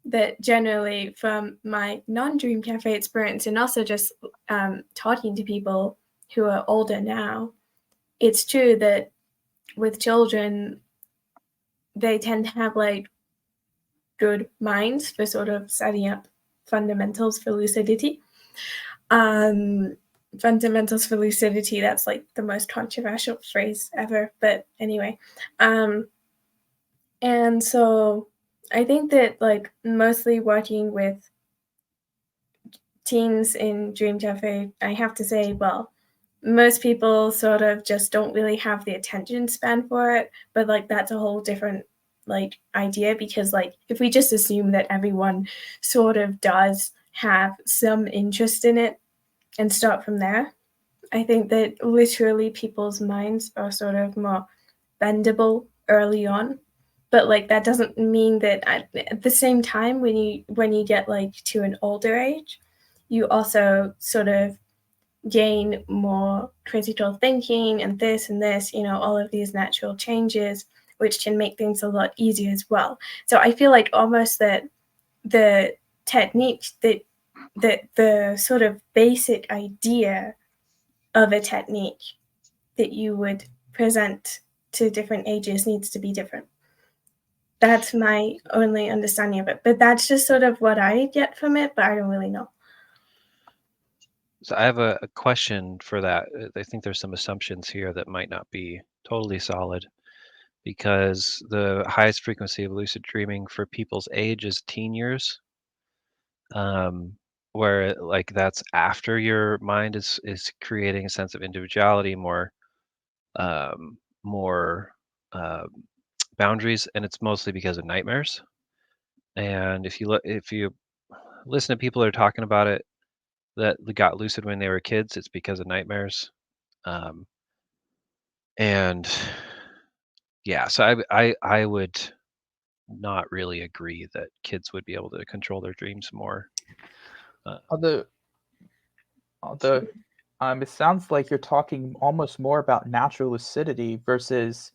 that generally from my non-Dream Cafe experience and also just talking to people who are older now, it's true that with children, they tend to have like good minds for sort of setting up fundamentals for lucidity. Fundamentals for lucidity, that's like the most controversial phrase ever, but anyway. And so I think that like mostly working with teens in Dream Cafe, I have to say, well, most people sort of just don't really have the attention span for it, but like that's a whole different like idea, because like if we just assume that everyone sort of does have some interest in it and start from there, I think that literally people's minds are sort of more bendable early on. But like that doesn't mean that at the same time when you get like to an older age, you also sort of gain more critical thinking and this, all of these natural changes, which can make things a lot easier as well. So I feel like almost that the technique that the sort of basic idea of a technique that you would present to different ages needs to be different. That's my only understanding of it. But that's just sort of what I get from it, but I don't really know. So I have a question for that. I think there's some assumptions here that might not be totally solid, because the highest frequency of lucid dreaming for people's age is teen years, where like that's after your mind is creating a sense of individuality, more more boundaries, and it's mostly because of nightmares. And if you listen to people that are talking about it that got lucid when they were kids, it's because of nightmares. And yeah, so I would not really agree that kids would be able to control their dreams more. Although it sounds like you're talking almost more about natural lucidity versus.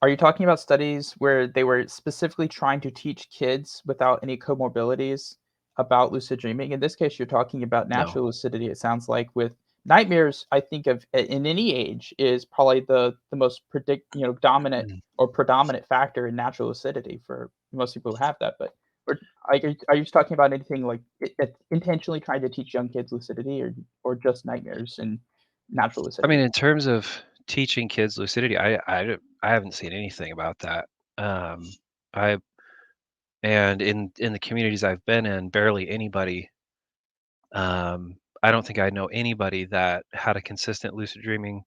Are you talking about studies where they were specifically trying to teach kids without any comorbidities about lucid dreaming? In this case, you're talking about natural No. lucidity. It sounds like with nightmares, I think of in any age is probably the most dominant or predominant factor in natural lucidity for most people who have that. But are you just talking about anything like intentionally trying to teach young kids lucidity, or just nightmares and natural I lucidity? mean, in terms of teaching kids lucidity, I haven't seen anything about that. I And in the communities I've been in, barely anybody. I don't think I know anybody that had a consistent lucid dreaming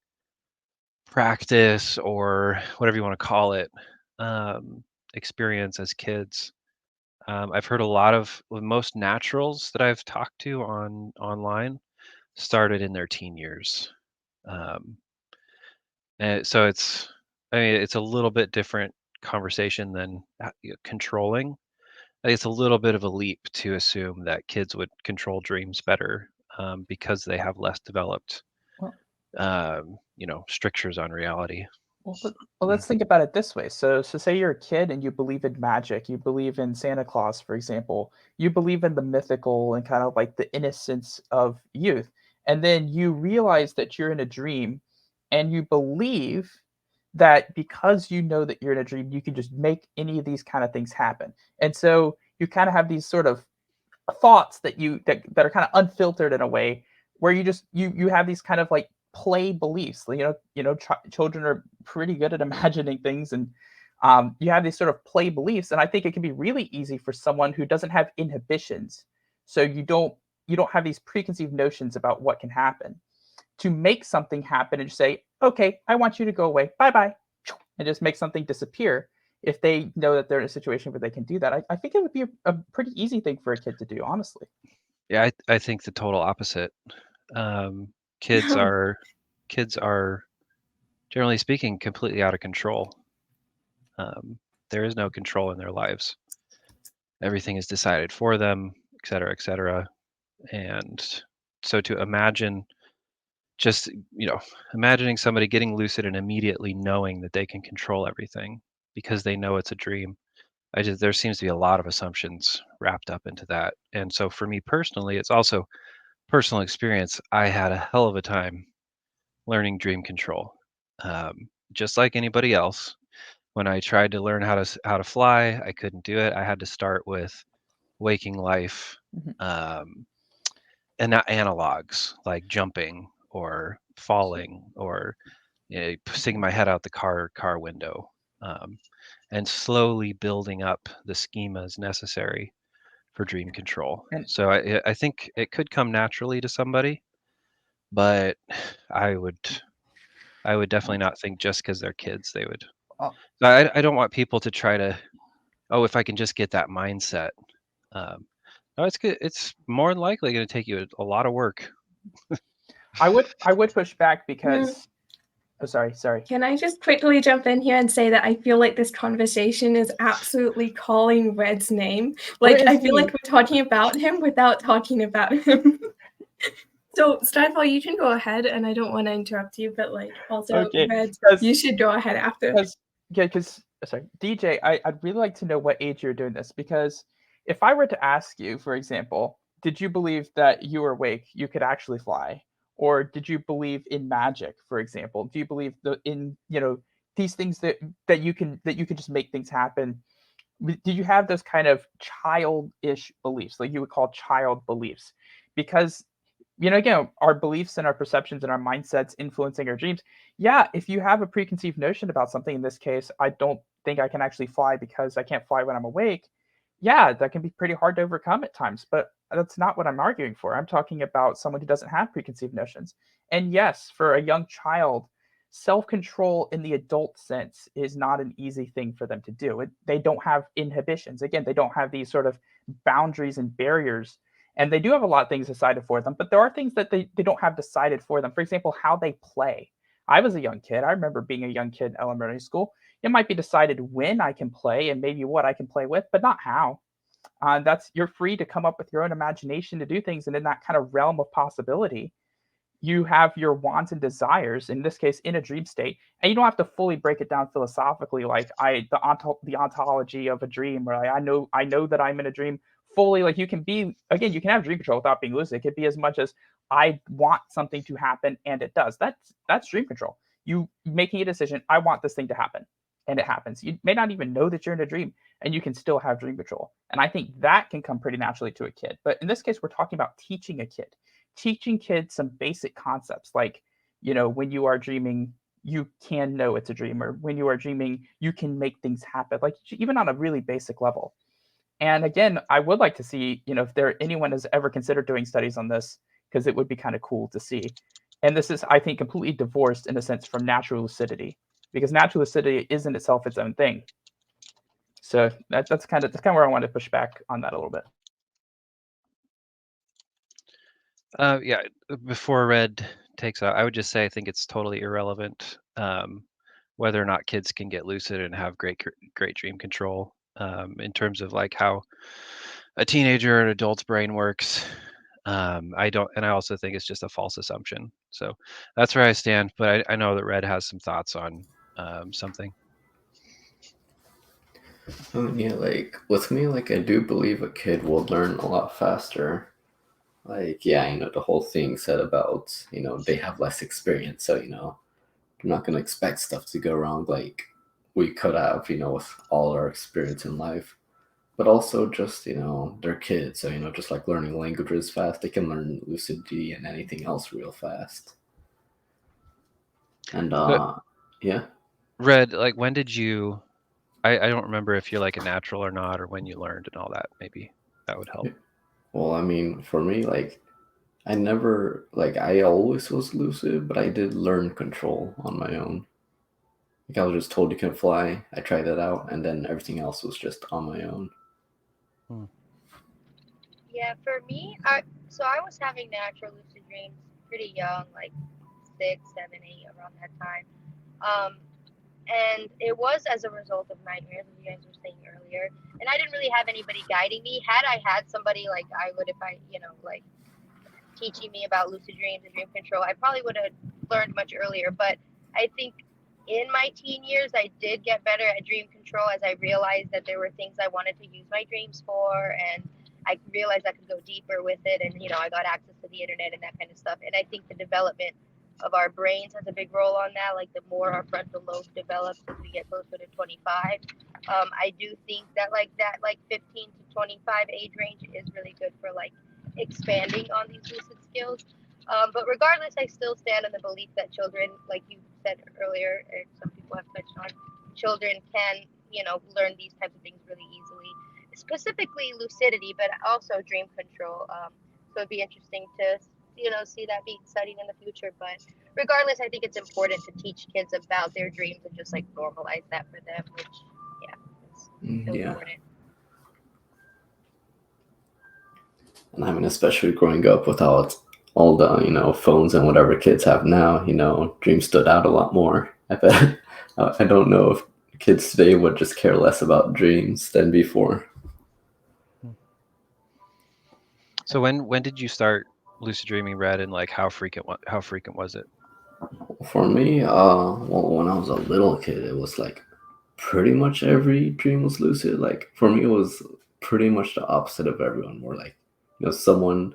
practice, or whatever you want to call it, experience as kids. I've heard a lot of most naturals that I've talked to online started in their teen years. And so it's a little bit different conversation than controlling. I think it's a little bit of a leap to assume that kids would control dreams better, because they have less developed, strictures on reality. Well, let's think about it this way. So say you're a kid and you believe in magic, you believe in Santa Claus, for example, you believe in the mythical and kind of like the innocence of youth. And then you realize that you're in a dream and you believe that because you know that you're in a dream, you can just make any of these kind of things happen. And so you kind of have these sort of thoughts that that are kind of unfiltered in a way, where you have these kind of like play beliefs. Children are pretty good at imagining things, and you have these sort of play beliefs. And I think it can be really easy for someone who doesn't have inhibitions, so you don't have these preconceived notions about what can happen, to make something happen and just say, okay, I want you to go away, bye bye, and just make something disappear. If they know that they're in a situation where they can do that, I think it would be a pretty easy thing for a kid to do, honestly. Yeah, I think the total opposite. Kids are generally speaking completely out of control. There is no control in their lives. Everything is decided for them, et cetera, et cetera. And so to imagine just, imagining somebody getting lucid and immediately knowing that they can control everything because they know it's a dream. There seems to be a lot of assumptions wrapped up into that. And so for me personally, it's also personal experience. I had a hell of a time learning dream control. Just like anybody else, when I tried to learn how to fly, I couldn't do it. I had to start with waking life, and not analogs like jumping or falling or sticking my head out the car window, and slowly building up the schemas necessary for dream control. And So I think it could come naturally to somebody, but I would definitely not think just because they're kids they would. uh, I don't want people to try to, oh, if I can just get that mindset. No, it's good. It's more than likely going to take you a lot of work. I would push back because oh, sorry. Can I just quickly jump in here and say that I feel like this conversation is absolutely calling Red's name. Like, I feel like we're talking about him without talking about him. So, Steinfall, you can go ahead, and I don't want to interrupt you, but like, also, Okay, Red, you should go ahead after. Because sorry, DJ, I'd really like to know what age you're doing this, because if I were to ask you, for example, did you believe that you were awake, you could actually fly? Or did you believe in magic, for example? Do you believe in these things that you can just make things happen? Did you have those kind of childish beliefs, like you would call child beliefs? Because again, our beliefs and our perceptions and our mindsets influencing our dreams. Yeah, if you have a preconceived notion about something, in this case, I don't think I can actually fly because I can't fly when I'm awake. Yeah, that can be pretty hard to overcome at times, but that's not what I'm arguing for. I'm talking about someone who doesn't have preconceived notions. And yes, for a young child, self-control in the adult sense is not an easy thing for them to do. They don't have inhibitions. Again, they don't have these sort of boundaries and barriers, and they do have a lot of things decided for them, but there are things that they don't have decided for them. For example, how they play. I was a young kid. I remember being a young kid in elementary school. It might be decided when I can play and maybe what I can play with, but not how. You're free to come up with your own imagination to do things, and in that kind of realm of possibility, you have your wants and desires, in this case in a dream state, and you don't have to fully break it down philosophically, like the ontology of a dream, where I know that I'm in a dream fully. Like, you can have dream control without being lucid. It could be as much as I want something to happen and it does. That's dream control. You making a decision, I want this thing to happen, and it happens. You may not even know that you're in a dream, and you can still have dream control. And I think that can come pretty naturally to a kid. But in this case, we're talking about teaching kids some basic concepts, like, when you are dreaming, you can know it's a dream, or when you are dreaming, you can make things happen, like even on a really basic level. And again, I would like to see, if anyone has ever considered doing studies on this, because it would be kind of cool to see. And this is, I think, completely divorced in a sense from natural lucidity, because natural lucidity is in itself its own thing. So that's kind of where I want to push back on that a little bit. Yeah, before Red takes out, I would just say I think it's totally irrelevant whether or not kids can get lucid and have great dream control in terms of like how a teenager or an adult's brain works. I don't, and I also think it's just a false assumption. So that's where I stand. But I know that Red has some thoughts on something. Yeah, like with me, like I do believe a kid will learn a lot faster. Like, yeah, the whole thing said about, they have less experience, so, they're not gonna expect stuff to go wrong like we could have, with all our experience in life. But also just, they're kids, so, just like learning languages fast, they can learn Lucidity and anything else real fast. And yeah. Red, like when did you I don't remember if you're like a natural or not, or when you learned and all that. Maybe that would help. Well, I mean, for me, like I never, like I always was lucid, but I did learn control on my own. Like I was just told you can fly. I tried it out, and then everything else was just on my own. Yeah, for me, so I was having natural lucid dreams pretty young, like 6, 7, 8, around that time. And it was as a result of nightmares, as you guys were saying earlier. And I didn't really have anybody guiding me. Had I had somebody like I would, if I, like teaching me about lucid dreams and dream control, I probably would have learned much earlier. But I think in my teen years, I did get better at dream control as I realized that there were things I wanted to use my dreams for, and I realized I could go deeper with it. And, I got access to the internet and that kind of stuff. And I think the development of our brains has a big role on that. Like the more our frontal lobe develops as we get closer to 25, I do think that like 15 to 25 age range is really good for like expanding on these lucid skills. But regardless, I still stand on the belief that children, like you said earlier, and some people have touched on, children can, learn these types of things really easily, specifically lucidity, but also dream control. So it'd be interesting to, see that being studied in the future. But regardless, I think it's important to teach kids about their dreams and just like normalize that for them, which, is so important. And I mean, especially growing up without all the, phones and whatever kids have now, dreams stood out a lot more. I bet. I don't know if kids today would just care less about dreams than before. So when did you start lucid dreaming, Red, and like how frequent was it? For me, well, when I was a little kid, it was like pretty much every dream was lucid. Like for me, it was pretty much the opposite of everyone. More like, someone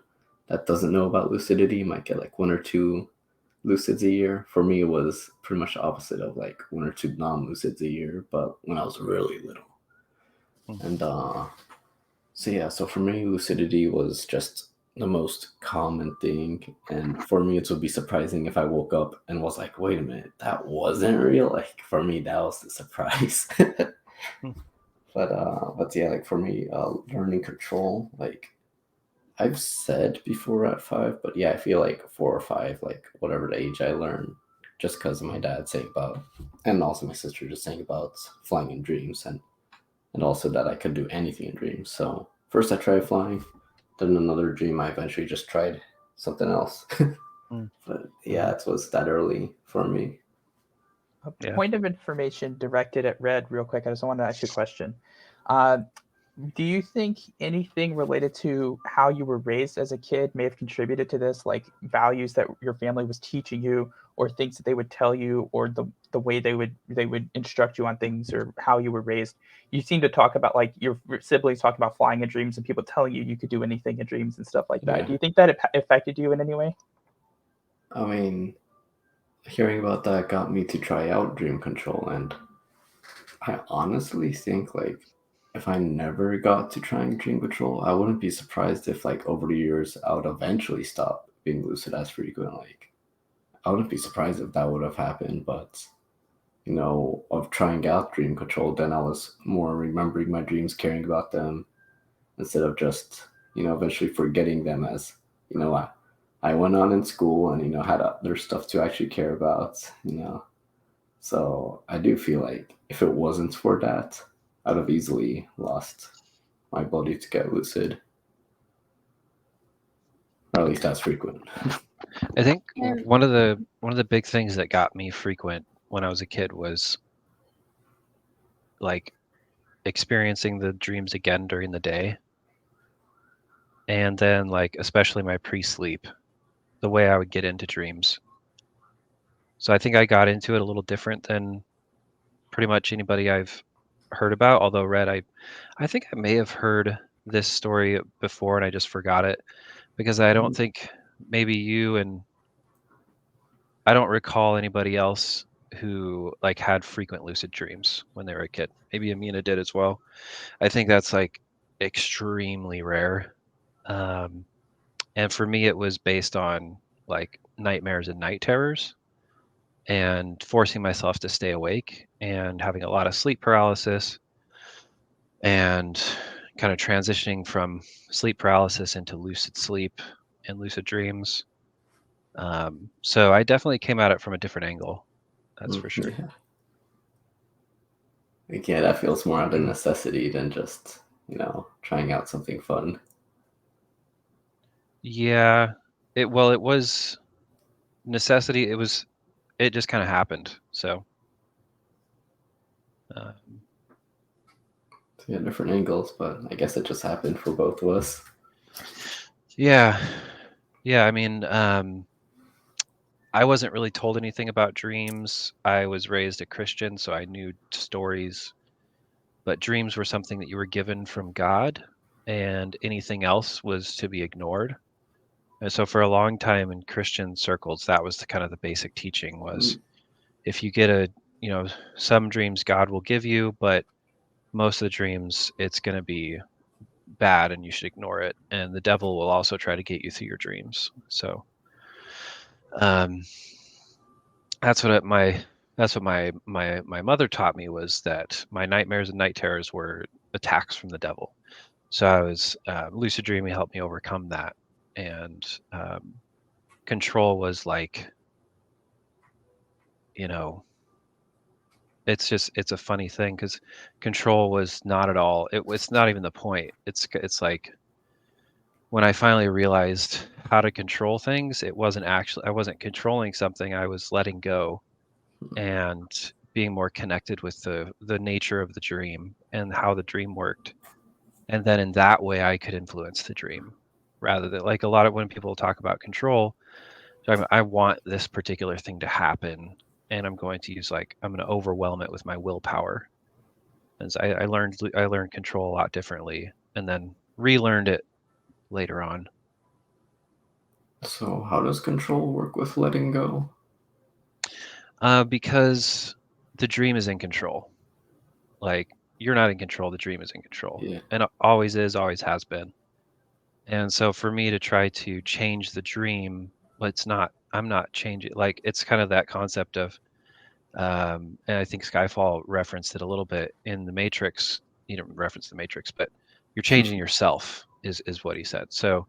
that doesn't know about lucidity might get like 1 or 2 lucids a year. For me, it was pretty much the opposite of like 1 or 2 non-lucids a year, but when I was really little. And so yeah, so for me, lucidity was just the most common thing. And for me, it would be surprising if I woke up and was like, wait a minute, that wasn't real. Like for me, that was the surprise. But yeah, like for me, learning control, like I've said before at 5, but yeah, I feel like 4 or 5, like whatever the age I learned, just because of my dad saying about, and also my sister just saying about flying in dreams, and also that I could do anything in dreams. So first I tried flying, then another dream I eventually just tried something else. But yeah, it was that early for me. A point of information directed at Red real quick. I just want to ask you a question. Do you think anything related to how you were raised as a kid may have contributed to this, like values that your family was teaching you, or things that they would tell you, or the way they would instruct you on things, or how you were raised? You seem to talk about like your siblings talking about flying in dreams and people telling you could do anything in dreams and stuff like that. Yeah. Do you think that it affected you in any way? I mean, hearing about that got me to try out dream control, and I honestly think like if I never got to trying dream control, I wouldn't be surprised if like over the years I would eventually stop being lucid as frequent. Like I wouldn't be surprised if that would have happened, but of trying out dream control, then I was more remembering my dreams, caring about them, instead of just, eventually forgetting them as, I went on in school and, had other stuff to actually care about. So I do feel like if it wasn't for that, I'd have easily lost my ability to get lucid. Or at least as frequent. I think one of the big things that got me frequent when I was a kid was like experiencing the dreams again during the day. And then like especially my pre-sleep, the way I would get into dreams. So I think I got into it a little different than pretty much anybody I've heard about. Although Red, I think I may have heard this story before and I just forgot it because I don't think maybe you and I don't recall anybody else who like had frequent lucid dreams when they were a kid. Maybe Amina did as well. I think that's like extremely rare. And for me, it was based on like nightmares and night terrors and forcing myself to stay awake and having a lot of sleep paralysis and kind of transitioning from sleep paralysis into lucid sleep and lucid dreams. So I definitely came at it from a different angle. That's for sure. Yeah. Yeah, that feels more out of necessity than just, trying out something fun. Yeah, it was necessity. It just kind of happened. So, Yeah, different angles, but I guess it just happened for both of us. yeah. I mean, I wasn't really told anything about dreams. I was raised a Christian, so I knew stories, but dreams were something that you were given from God, and anything else was to be ignored. And so for a long time in Christian circles, that was the kind of the basic teaching was if you get some dreams God will give you, but most of the dreams it's going to be bad and you should ignore it. And the devil will also try to get you through your dreams. So that's what my mother taught me was that my nightmares and night terrors were attacks from the devil. So I was lucid dreaming helped me overcome that, and control was like, it's a funny thing because control was not at all. It's not even the point. It's like when I finally realized how to control things, I wasn't controlling something. I was letting go and being more connected with the nature of the dream and how the dream worked. And then in that way I could influence the dream rather than like a lot of when people talk about control, I want this particular thing to happen and I'm going to overwhelm it with my willpower. And so I learned control a lot differently and then relearned it later on. So how does control work with letting go? Because the dream is in control. Like you're not in control, the dream is in control. Yeah. And it always is, always has been. And so for me to try to change the dream, I'm not changing, like it's kind of that concept of and I think Skyfall referenced it a little bit in the Matrix. You didn't reference the Matrix, but you're changing yourself is what he said. So,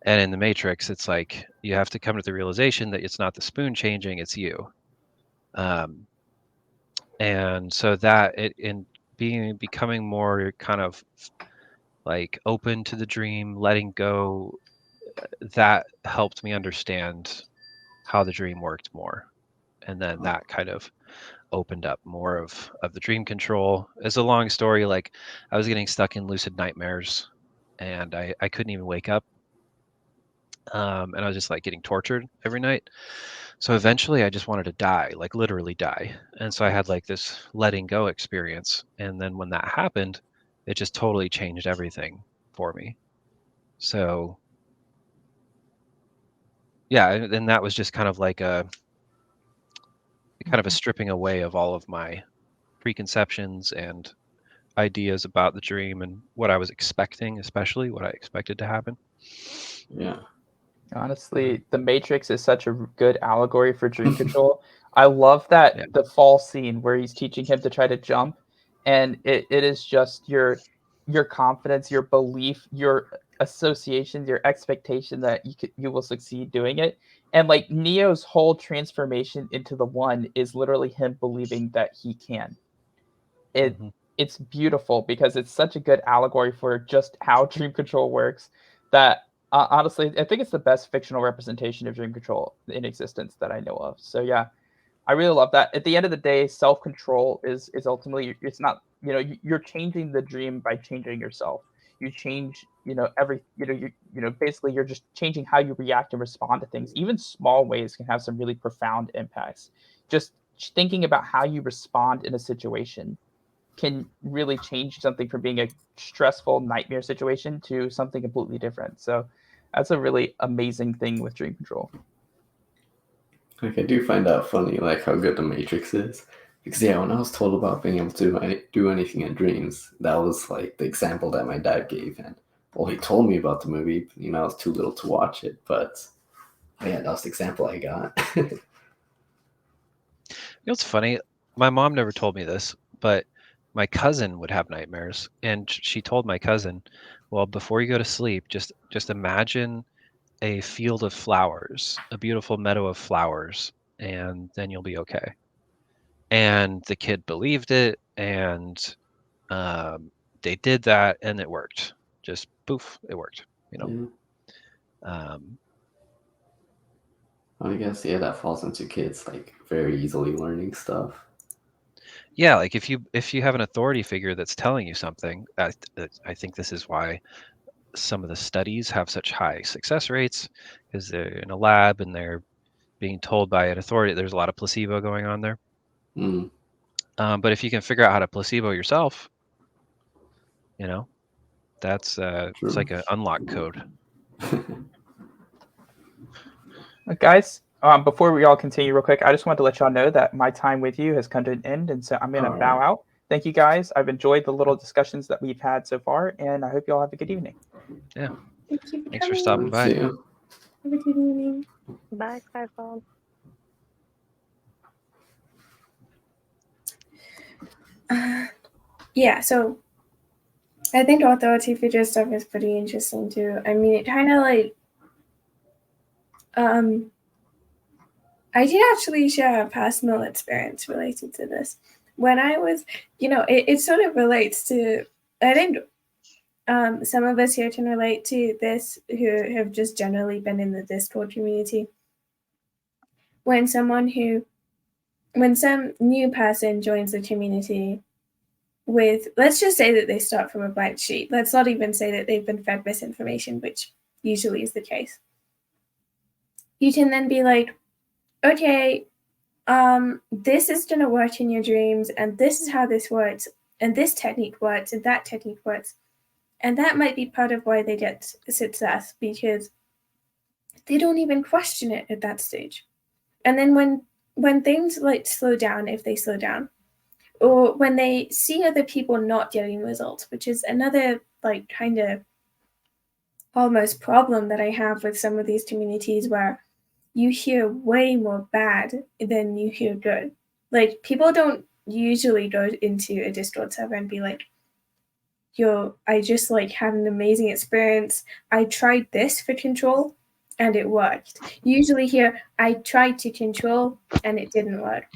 and in the Matrix, it's like you have to come to the realization that it's not the spoon changing, it's you. And so that it in becoming more kind of like open to the dream, letting go, that helped me understand how the dream worked more. And then that kind of opened up more of the dream control. It's a long story. Like I was getting stuck in lucid nightmares and I couldn't even wake up. And I was just like getting tortured every night. So eventually I just wanted to die, like literally die. And so I had like this letting go experience. And then when that happened, it just totally changed everything for me. So yeah, and that was just kind of like a stripping away of all of my preconceptions and ideas about the dream and what I was expecting, especially what I expected to happen. Yeah. Honestly, The Matrix is such a good allegory for dream control. I love that the fall scene where he's teaching him to try to jump, and it is just your confidence, your belief, your associations, your expectation that you will succeed doing it. And like Neo's whole transformation into the One is literally him believing that he can. It's beautiful because it's such a good allegory for just how dream control works that honestly, I think it's the best fictional representation of dream control in existence that I know of. So yeah, I really love that. At the end of the day, self-control is ultimately, it's not, you're changing the dream by changing yourself. You change, basically you're just changing how you react and respond to things. Even small ways can have some really profound impacts. Just thinking about how you respond in a situation can really change something from being a stressful nightmare situation to something completely different. So that's a really amazing thing with dream control. Like, I do find that funny, like how good the Matrix is. Because yeah, when I was told about being able to do anything in dreams, that was like the example that my dad gave. And well, he told me about the movie, I was too little to watch it, but yeah, that was the example I got. What's funny? My mom never told me this, but my cousin would have nightmares, and she told my cousin, "Well, before you go to sleep, just imagine a field of flowers, a beautiful meadow of flowers, and then you'll be okay." And the kid believed it, and they did that, and it worked. Just poof, it worked. Yeah. Um, I guess that falls into kids like very easily learning stuff. Yeah, like if you have an authority figure that's telling you something, I think this is why some of the studies have such high success rates, because they're in a lab and they're being told by an authority. There's a lot of placebo going on there. But if you can figure out how to placebo yourself, that's it's like an unlock code. Guys, before we all continue real quick, I just wanted to let y'all know that my time with you has come to an end, and so I'm going to bow out. Thank you, guys. I've enjoyed the little discussions that we've had so far, and I hope you all have a good evening. Yeah. Thank you Thanks for stopping by. Have a good evening. Bye, Skyfall. Yeah, so I think authority figure stuff is pretty interesting too. I mean, it kind of like, I did actually share a personal experience related to this. When I was, it sort of relates to, I think some of us here can relate to this who have just generally been in the Discord community. When some new person joins the community with, let's just say that they start from a blank sheet. Let's not even say that they've been fed misinformation, which usually is the case. You can then be like, okay, this is going to work in your dreams, and this is how this works, and this technique works, and that technique works. And that might be part of why they get success, because they don't even question it at that stage. And then when things like slow down, if they slow down, or when they see other people not getting results, which is another like kind of almost problem that I have with some of these communities, where you hear way more bad than you hear good. Like, people don't usually go into a Discord server and be like, yo, I just like had an amazing experience. I tried this for control and it worked. You usually hear, I tried to control and it didn't work.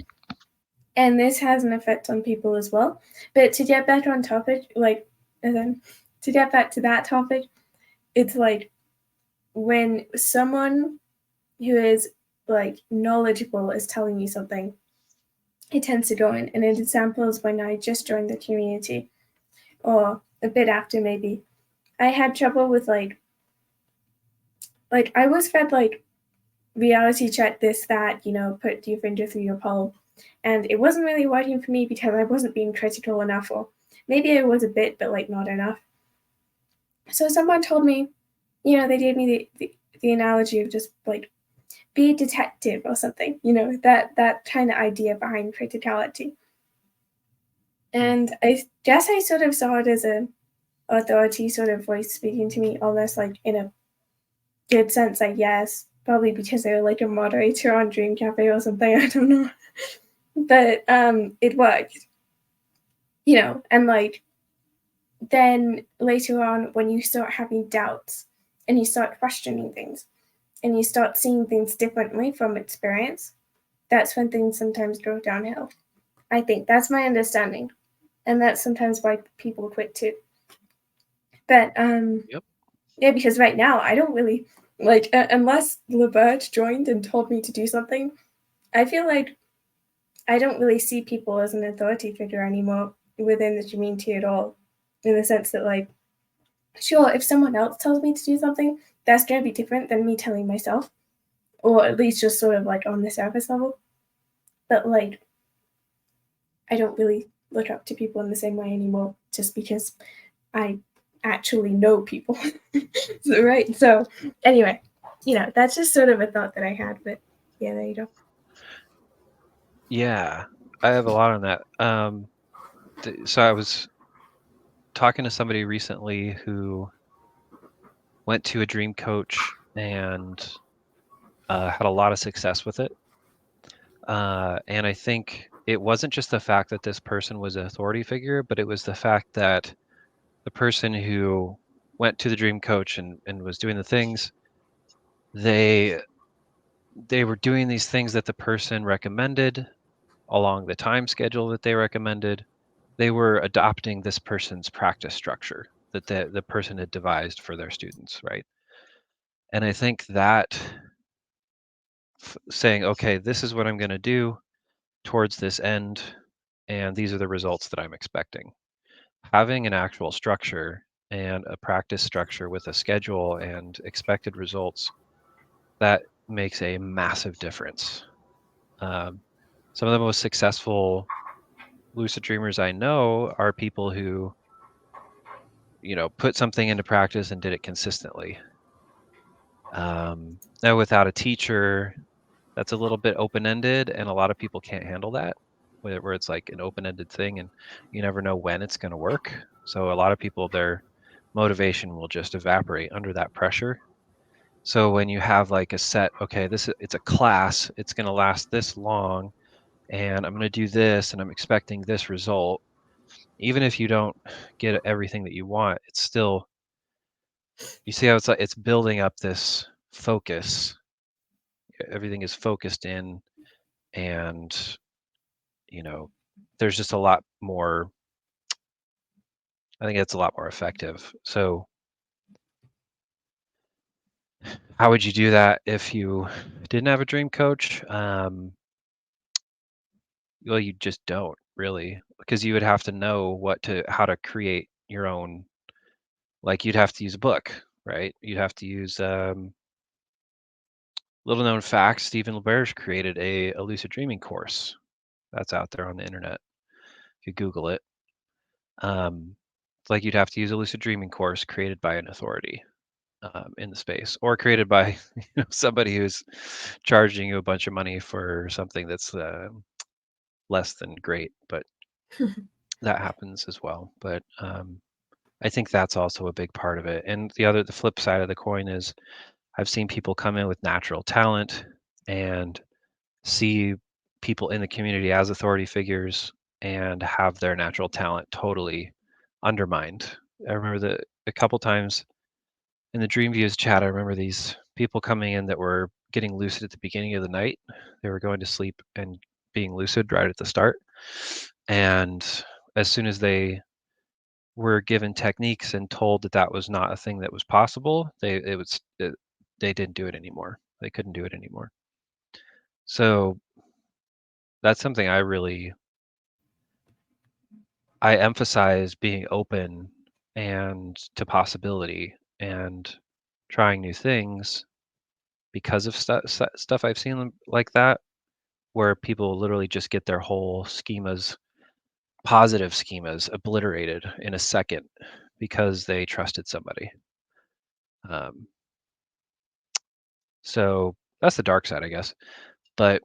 And this has an effect on people as well. But to get back on topic, to get back to that topic, it's like when someone who is like knowledgeable is telling you something, it tends to go in. And an example is when I just joined the community, or a bit after maybe, I had trouble with like I was fed like reality check this, that, put your finger through your palm. And it wasn't really working for me because I wasn't being critical enough, or maybe I was a bit, but like not enough. So someone told me, they gave me the analogy of just like, be a detective or something, that kind of idea behind criticality. And I guess I sort of saw it as an authority sort of voice speaking to me, almost like in a good sense, I guess. Probably because they were like a moderator on Dream Cafe or something, I don't know. But it worked. And like, then later on, when you start having doubts and you start questioning things and you start seeing things differently from experience, that's when things sometimes go downhill. I think that's my understanding, and that's sometimes why people quit too. But Yep. yeah, because right now I don't really like unless LeBert joined and told me to do something. I feel like I don't really see people as an authority figure anymore within the community at all, in the sense that, like, sure, if someone else tells me to do something, that's going to be different than me telling myself, or at least just sort of like on the surface level. But like, I don't really look up to people in the same way anymore, just because I actually know people. So, right? So anyway, that's just sort of a thought that I had. But yeah, there you go. Yeah, I have a lot on that. So I was talking to somebody recently who went to a dream coach and had a lot of success with it. And I think it wasn't just the fact that this person was an authority figure, but it was the fact that the person who went to the dream coach and was doing the things, they were doing these things that the person recommended along the time schedule that they recommended. They were adopting this person's practice structure that the person had devised for their students, right? And I think that saying, okay, this is what I'm going to do towards this end, and these are the results that I'm expecting. Having an actual structure and a practice structure with a schedule and expected results, that makes a massive difference. Some of the most successful lucid dreamers I know are people who, put something into practice and did it consistently. Now, without a teacher, that's a little bit open-ended, and a lot of people can't handle that, where it's like an open-ended thing, and you never know when it's going to work. So a lot of people, their motivation will just evaporate under that pressure. So when you have like a set, okay, it's a class, it's going to last this long, and I'm going to do this, and I'm expecting this result. Even if you don't get everything that you want, it's still, you see how it's like it's building up this focus. Everything is focused in, and there's just a lot more. I think it's a lot more effective. So how would you do that if you didn't have a dream coach? Well, you just don't really, because you would have to know how to create your own. Like you'd have to use a book, right? You'd have to use little known fact. Stephen LeBerge created a lucid dreaming course that's out there on the internet. If you Google it, it's like you'd have to use a lucid dreaming course created by an authority in the space, or created by somebody who's charging you a bunch of money for something that's less than great. But that happens as well. But I think that's also a big part of it. And the flip side of the coin is I've seen people come in with natural talent and see people in the community as authority figures and have their natural talent totally undermined. I remember a couple times in the Dream Views chat, I remember these people coming in that were getting lucid at the beginning of the night. They were going to sleep and being lucid right at the start. And as soon as they were given techniques and told that that was not a thing that was possible, they didn't do it anymore. They couldn't do it anymore. So that's something I emphasize being open and to possibility and trying new things because of stuff I've seen like that, where people literally just get their whole positive schemas obliterated in a second because they trusted somebody. So that's the dark side, I guess. But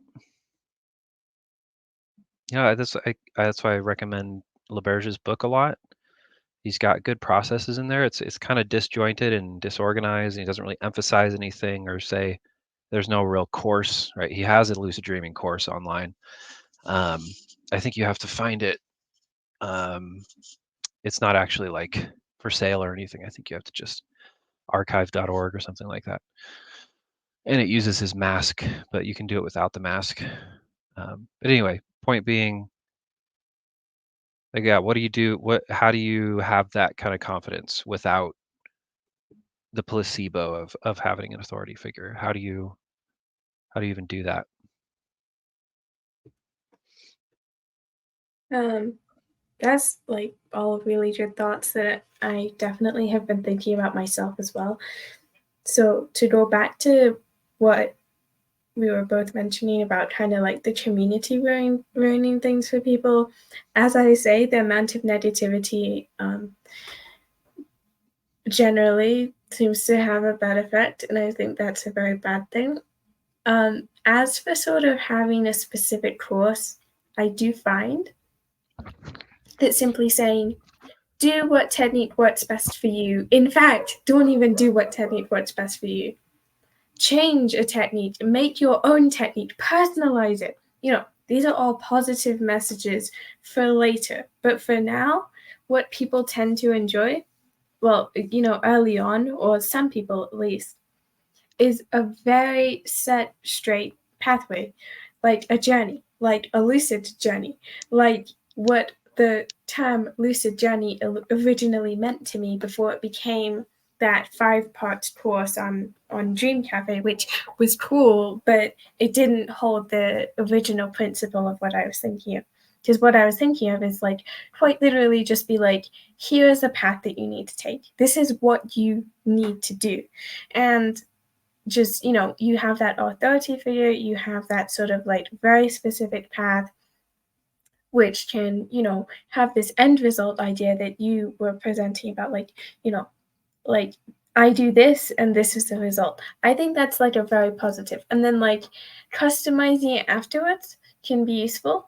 yeah, that's why I recommend LeBerge's book a lot. He's got good processes in there. It's kind of disjointed and disorganized, and he doesn't really emphasize anything or say there's no real course, right? He has a lucid dreaming course online. I think you have to find it it's not actually like for sale or anything. I think you have to just archive.org or something like that. And it uses his mask, but you can do it without the mask. But anyway, point being, like, yeah, what do you do? How do you have that kind of confidence without the placebo of having an authority figure? How do you even do that? That's like all really good thoughts that I definitely have been thinking about myself as well. So to go back to what we were both mentioning about kind of like the community ruining things for people, as I say, the amount of negativity generally seems to have a bad effect, and I think that's a very bad thing. As for sort of having a specific course, I do find that simply saying, do what technique works best for you. In fact, don't even do what technique works best for you. Change a technique, make your own technique, personalize it. These are all positive messages for later. But for now, what people tend to enjoy, well, early on, or some people at least, is a very set, straight pathway, like a journey, like a lucid journey, like what the term lucid journey originally meant to me before it became that 5-part course on Dream Cafe, which was cool, but it didn't hold the original principle of what I was thinking of. Because what I was thinking of is like quite literally just be like, here's the path that you need to take. This is what you need to do. And just, you have that authority figure, you have that sort of like very specific path, which can, have this end result idea that you were presenting about, like, like I do this and this is the result. I think that's like a very positive. And then like customizing it afterwards can be useful.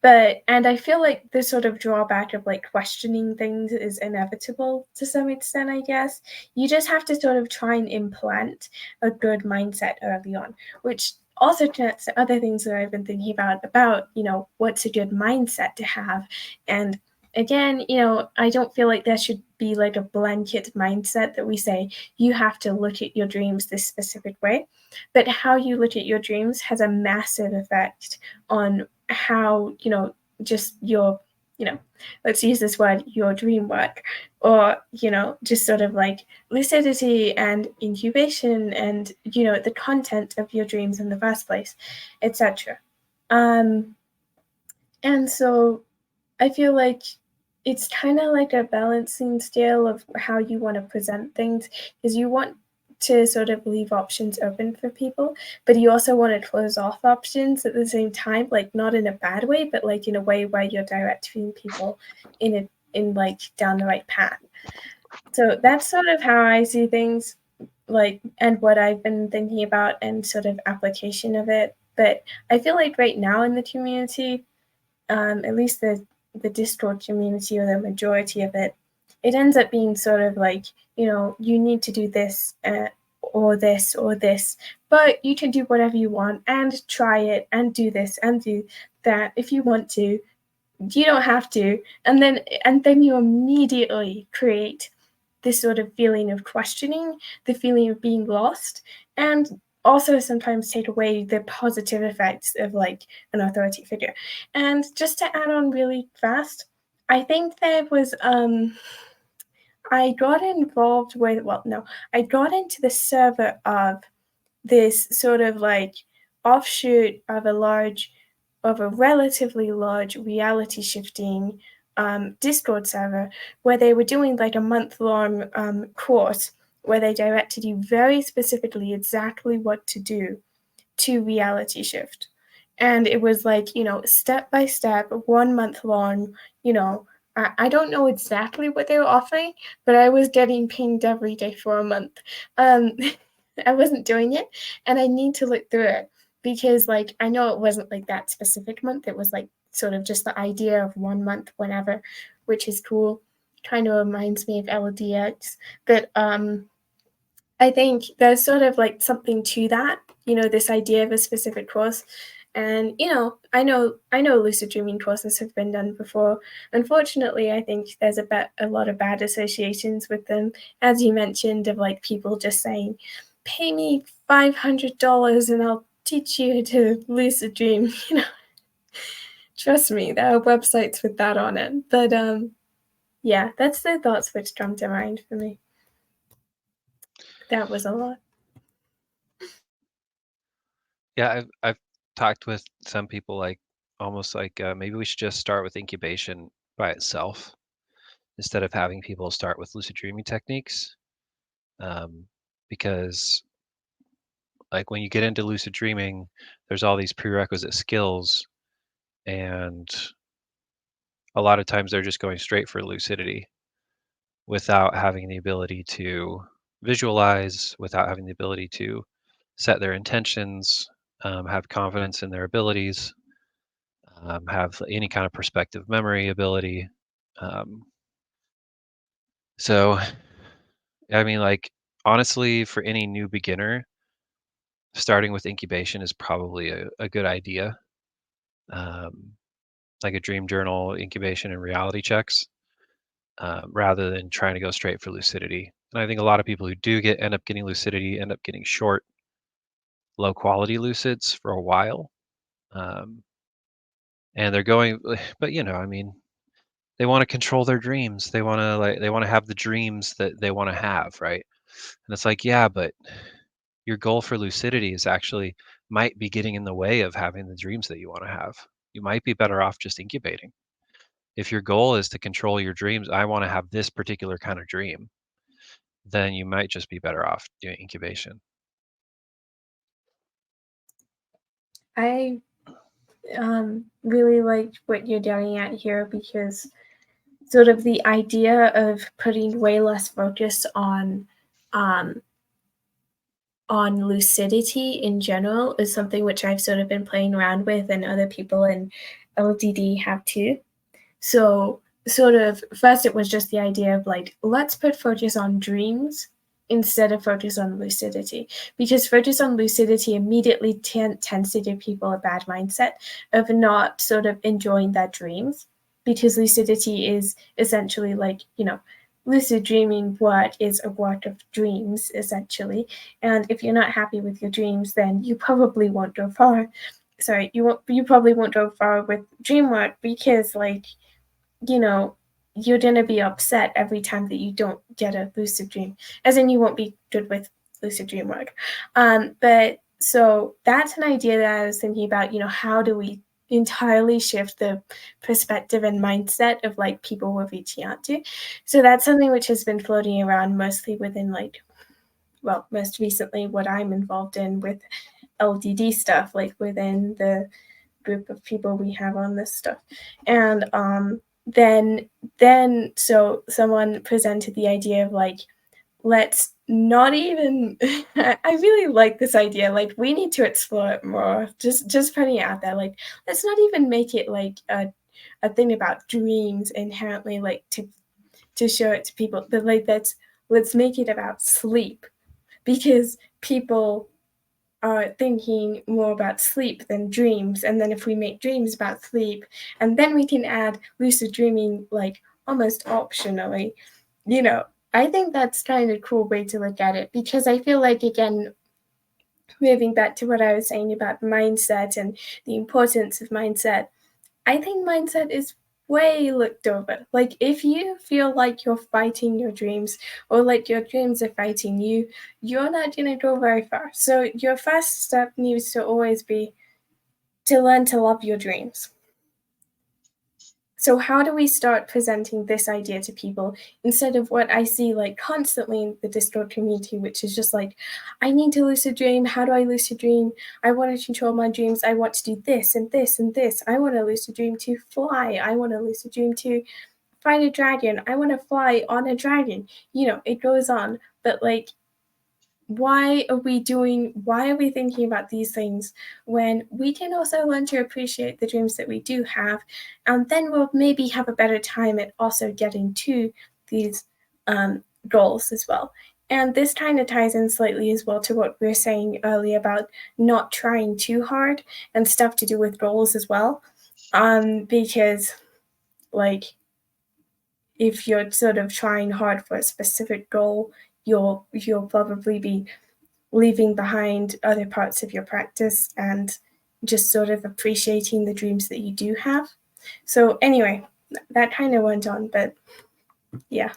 And I feel like the sort of drawback of like questioning things is inevitable to some extent, I guess. You just have to sort of try and implant a good mindset early on, which also connects to other things that I've been thinking about, what's a good mindset to have. And again, I don't feel like there should be like a blanket mindset that we say you have to look at your dreams this specific way. But how you look at your dreams has a massive effect on how, just your, let's use this word, your dream work, or, just sort of like lucidity and incubation and, the content of your dreams in the first place, etc. And so I feel like it's kind of like a balancing scale of how you want to present things, because you want to sort of leave options open for people, but you also want to close off options at the same time, like not in a bad way, but like in a way where you're directing people in like down the right path. So that's sort of how I see things, like, and what I've been thinking about and sort of application of it. But I feel like right now in the community, at least the Discord community, or the majority of it, it ends up being sort of like, you need to do this or this or this, but you can do whatever you want and try it and do this and do that if you want to. You don't have to. And then you immediately create this sort of feeling of questioning, the feeling of being lost, and also sometimes take away the positive effects of like an authority figure. And just to add on really fast, I think there was I got involved with, I got into the server of this sort of like offshoot of a relatively large reality shifting Discord server, where they were doing like a month-long course where they directed you very specifically exactly what to do to reality shift. And it was like, step by step, 1 month long, I don't know exactly what they were offering, but I was getting pinged every day for a month. I wasn't doing it, and I need to look through it, because like I know it wasn't like that specific month. It was like sort of just the idea of 1 month whenever, which is cool. Kind of reminds me of LDX. But I think there's sort of like something to that, this idea of a specific course. And I know lucid dreaming courses have been done before. Unfortunately, I think there's a lot of bad associations with them, as you mentioned, of like people just saying, pay me $500 and I'll teach you to lucid dream. Trust me, there are websites with that on it. But yeah, that's the thoughts which come to mind for me. That was a lot. Yeah, I've talked with some people like almost like maybe we should just start with incubation by itself instead of having people start with lucid dreaming techniques, because like when you get into lucid dreaming, there's all these prerequisite skills, and a lot of times they're just going straight for lucidity without having the ability to visualize, without having the ability to set their intentions, have confidence in their abilities, have any kind of perspective memory ability. So, I mean, like, honestly, for any new beginner, starting with incubation is probably a good idea. Like a dream journal, incubation, and reality checks, rather than trying to go straight for lucidity. And I think a lot of people who do end up getting lucidity end up getting short, low quality lucids for a while. And they're going, but I mean, they want to control their dreams. They want to have the dreams that they want to have, right? And it's like, yeah, but your goal for lucidity is actually might be getting in the way of having the dreams that you want to have. You might be better off just incubating. If your goal is to control your dreams, I want to have this particular kind of dream, then you might just be better off doing incubation. I really like what you're getting at here, because sort of the idea of putting way less focus on lucidity in general is something which I've sort of been playing around with, and other people in LDD have too. So sort of first it was just the idea of like, let's put focus on dreams instead of focus on lucidity, because focus on lucidity immediately tends to give people a bad mindset of not sort of enjoying their dreams, because lucidity is essentially like, lucid dreaming work is a work of dreams essentially, and if you're not happy with your dreams, then you probably won't go far. Sorry, you probably won't go far with dream work, because like, you're going to be upset every time that you don't get a lucid dream, as in you won't be good with lucid dream work. But so that's an idea that I was thinking about, how do we entirely shift the perspective and mindset of like people we're reaching out to. So that's something which has been floating around mostly within most recently what I'm involved in with LDD stuff, like within the group of people we have on this stuff. And then so someone presented the idea of like, let's not even I really like this idea, like we need to explore it more, just putting it out there, like let's not even make it like a thing about dreams inherently, like to show it to people, but like let's make it about sleep, because people are thinking more about sleep than dreams. And then if we make dreams about sleep, and then we can add lucid dreaming like almost optionally, I think that's kind of a cool way to look at it, because I feel like, again, moving back to what I was saying about mindset and the importance of mindset, I think mindset is way looked over. Like if you feel like you're fighting your dreams, or like your dreams are fighting you, you're not going to go very far. So your first step needs to always be to learn to love your dreams. So how do we start presenting this idea to people instead of what I see like constantly in the Discord community, which is just like, I need to lucid dream. How do I lucid dream? I want to control my dreams. I want to do this and this and this. I want to lucid dream to fly. I want to lucid dream to fight a dragon. I want to fly on a dragon. It goes on. But like, why are we thinking about these things when we can also learn to appreciate the dreams that we do have, and then we'll maybe have a better time at also getting to these goals as well. And this kind of ties in slightly as well to what we were saying earlier about not trying too hard and stuff to do with goals as well. Because, like, if you're sort of trying hard for a specific goal, you'll probably be leaving behind other parts of your practice and just sort of appreciating the dreams that you do have. So anyway, that kind of went on, but yeah.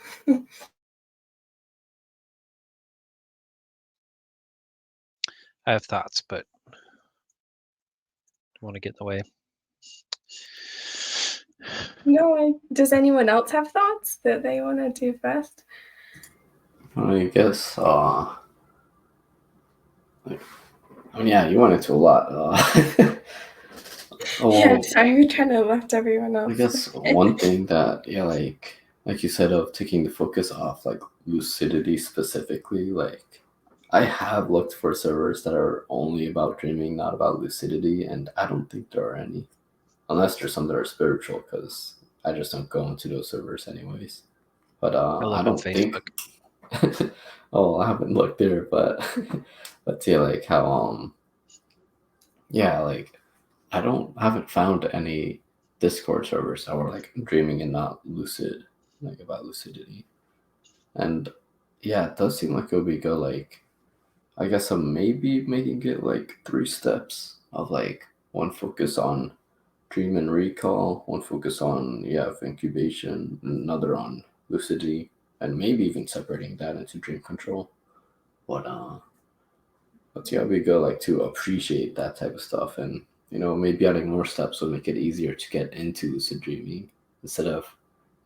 I have thoughts, but I don't want to get in the way. No, does anyone else have thoughts that they want to do first? I guess, yeah, you went into a lot. Yeah, sorry, we kind of left everyone else. I guess one thing that, yeah, like you said, of taking the focus off, like Lucidity specifically, like I have looked for servers that are only about dreaming, not about Lucidity, and I don't think there are any, unless there's some that are spiritual, because I just don't go into those servers anyways. But I don't think. Oh, I haven't looked there, but yeah, like how yeah, like I haven't found any Discord servers that were like dreaming and not lucid, like about lucidity. And yeah, it does seem like it would be good. Like I guess I'm maybe making it like 3 steps of like one focus on dream and recall, one focus on incubation, another on lucidity, and maybe even separating that into dream control. But yeah, we go like to appreciate that type of stuff, and maybe adding more steps will make it easier to get into lucid dreaming instead of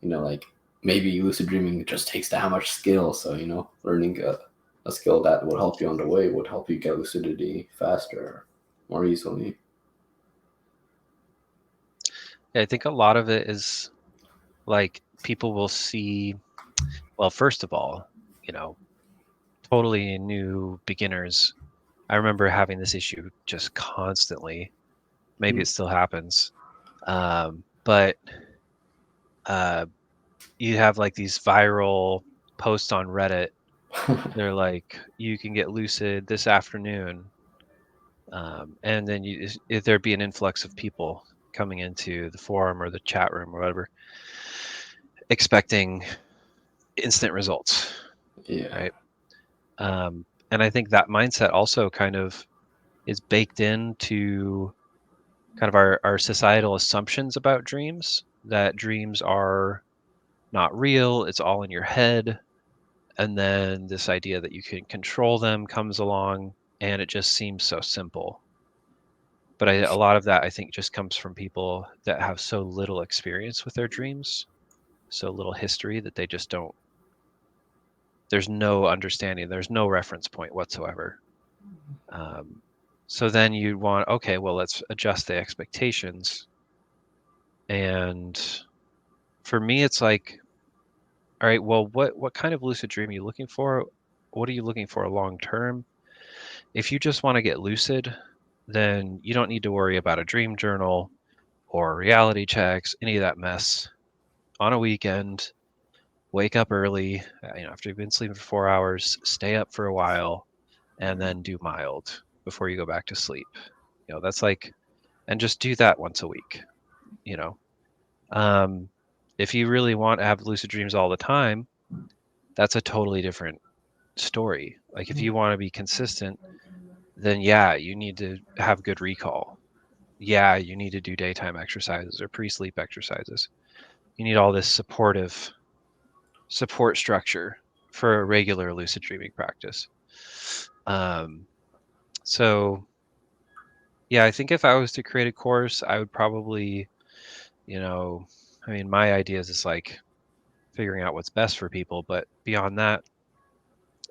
like maybe lucid dreaming just takes that much skill. So learning a skill that would help you on the way would help you get lucidity faster, more easily. Yeah, I think a lot of it is like people will see. Well, first of all, totally new beginners. I remember having this issue just constantly. Maybe it still happens. But you have like these viral posts on Reddit. They're like, you can get lucid this afternoon. And then if there'd be an influx of people coming into the forum or the chat room or whatever, expecting instant results. Yeah. Right. And I think that mindset also kind of is baked into kind of our societal assumptions about dreams, that dreams are not real, it's all in your head. And then this idea that you can control them comes along, and it just seems so simple. But a lot of that, I think, just comes from people that have so little experience with their dreams, so little history, that they just don't, there's no understanding, there's no reference point whatsoever. So then you want, okay, well, let's adjust the expectations. And for me, it's like, all right, well, what kind of lucid dream are you looking for? What are you looking for long term? If you just want to get lucid, then you don't need to worry about a dream journal or reality checks, any of that mess. On a weekend, wake up early, after you've been sleeping for 4 hours, stay up for a while, and then do mild before you go back to sleep. That's like, and just do that once a week. If you really want to have lucid dreams all the time, that's a totally different story. Like if you want to be consistent, then yeah, you need to have good recall. Yeah, you need to do daytime exercises or pre-sleep exercises. You need all this support structure for a regular lucid dreaming practice. So yeah, I think if I was to create a course, I would probably, my ideas is like figuring out what's best for people, but beyond that,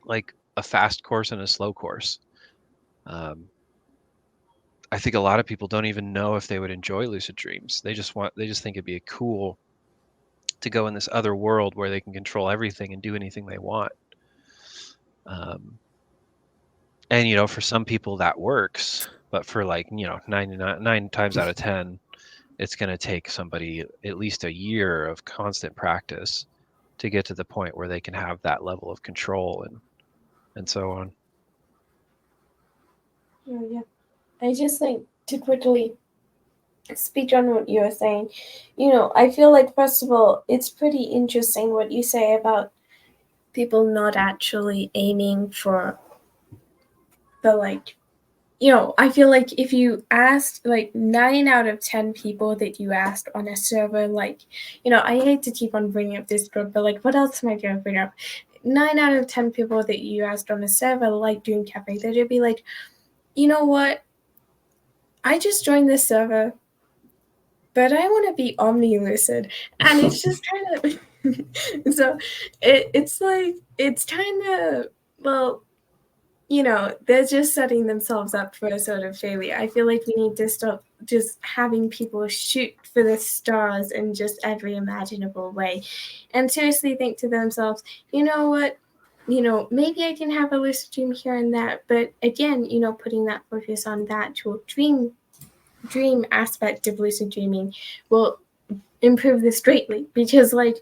like a fast course and a slow course. I think a lot of people don't even know if they would enjoy lucid dreams. They just think it'd be cool to go in this other world where they can control everything and do anything they want. And for some people that works, but for 9 times out of 10, it's going to take somebody at least a year of constant practice to get to the point where they can have that level of control and so on. Oh, yeah. I just think to quickly speak on what you were saying, I feel like, first of all, it's pretty interesting what you say about people not actually aiming for the, like, I feel like if you asked like 9 out of 10 people that you asked on a server, like, I hate to keep on bringing up Discord, but like, what else am I going to bring up? 9 out of 10 people that you asked on a server like doing cafe, they'd be like, you know what? I just joined this server, but I want to be omni-lucid. And it's just kind of, so it's like, it's kind of, well, they're just setting themselves up for a sort of failure. I feel like we need to stop just having people shoot for the stars in just every imaginable way and seriously think to themselves, you know what? Maybe I can have a lucid dream here and there, but again, putting that focus on the actual dream aspect of lucid dreaming will improve this greatly, because like,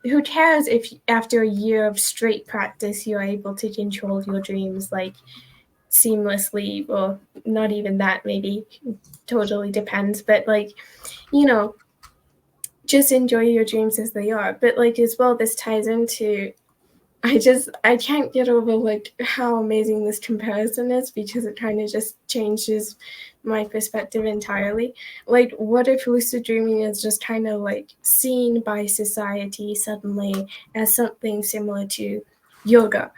who cares if after a year of straight practice you're able to control your dreams like seamlessly, or not even that, maybe, totally depends, but like, just enjoy your dreams as they are. But like, as well, this ties into, I can't get over like how amazing this comparison is, because it kind of just changes my perspective entirely. Like, what if lucid dreaming is just kind of like seen by society suddenly as something similar to yoga,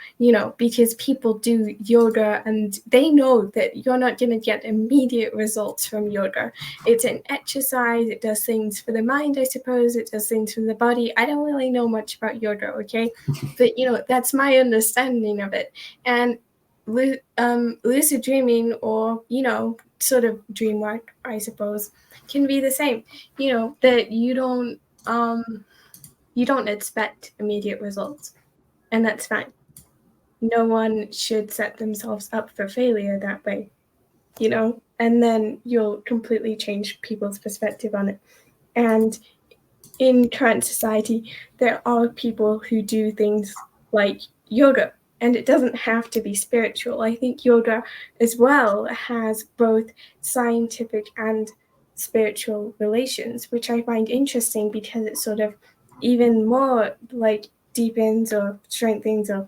because people do yoga and they know that you're not going to get immediate results from yoga. It's an exercise. It does things for the mind, I suppose. It does things for the body. I don't really know much about yoga, okay? But, that's my understanding of it. And lucid dreaming, or, sort of dream work, I suppose, can be the same, that you don't expect immediate results. And that's fine. No one should set themselves up for failure that way, and then you'll completely change people's perspective on it. And in current society, there are people who do things like yoga, and it doesn't have to be spiritual. I think yoga as well has both scientific and spiritual relations, which I find interesting, because it sort of even more like deepens or strengthens or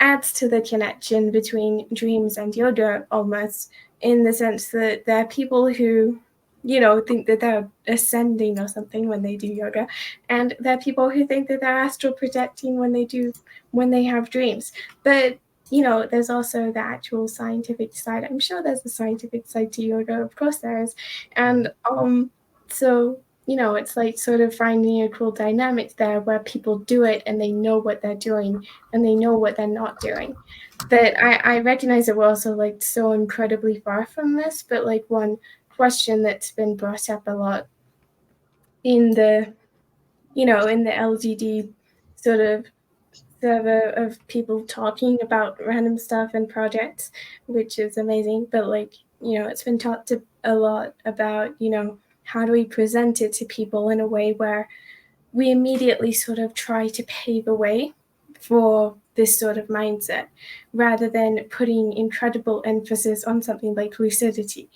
adds to the connection between dreams and yoga, almost, in the sense that there are people who, think that they're ascending or something when they do yoga, and there are people who think that they're astral projecting when they have dreams. But there's also the actual scientific side. I'm sure there's a scientific side to yoga, of course there is. And so it's like sort of finding a cool dynamic there, where people do it and they know what they're doing and they know what they're not doing. But I recognize that we're also like so incredibly far from this. But like, one question that's been brought up a lot in the LGD sort of server of people talking about random stuff and projects, which is amazing. But like, it's been talked a lot about, how do we present it to people in a way where we immediately sort of try to pave a way for this sort of mindset, rather than putting incredible emphasis on something like lucidity.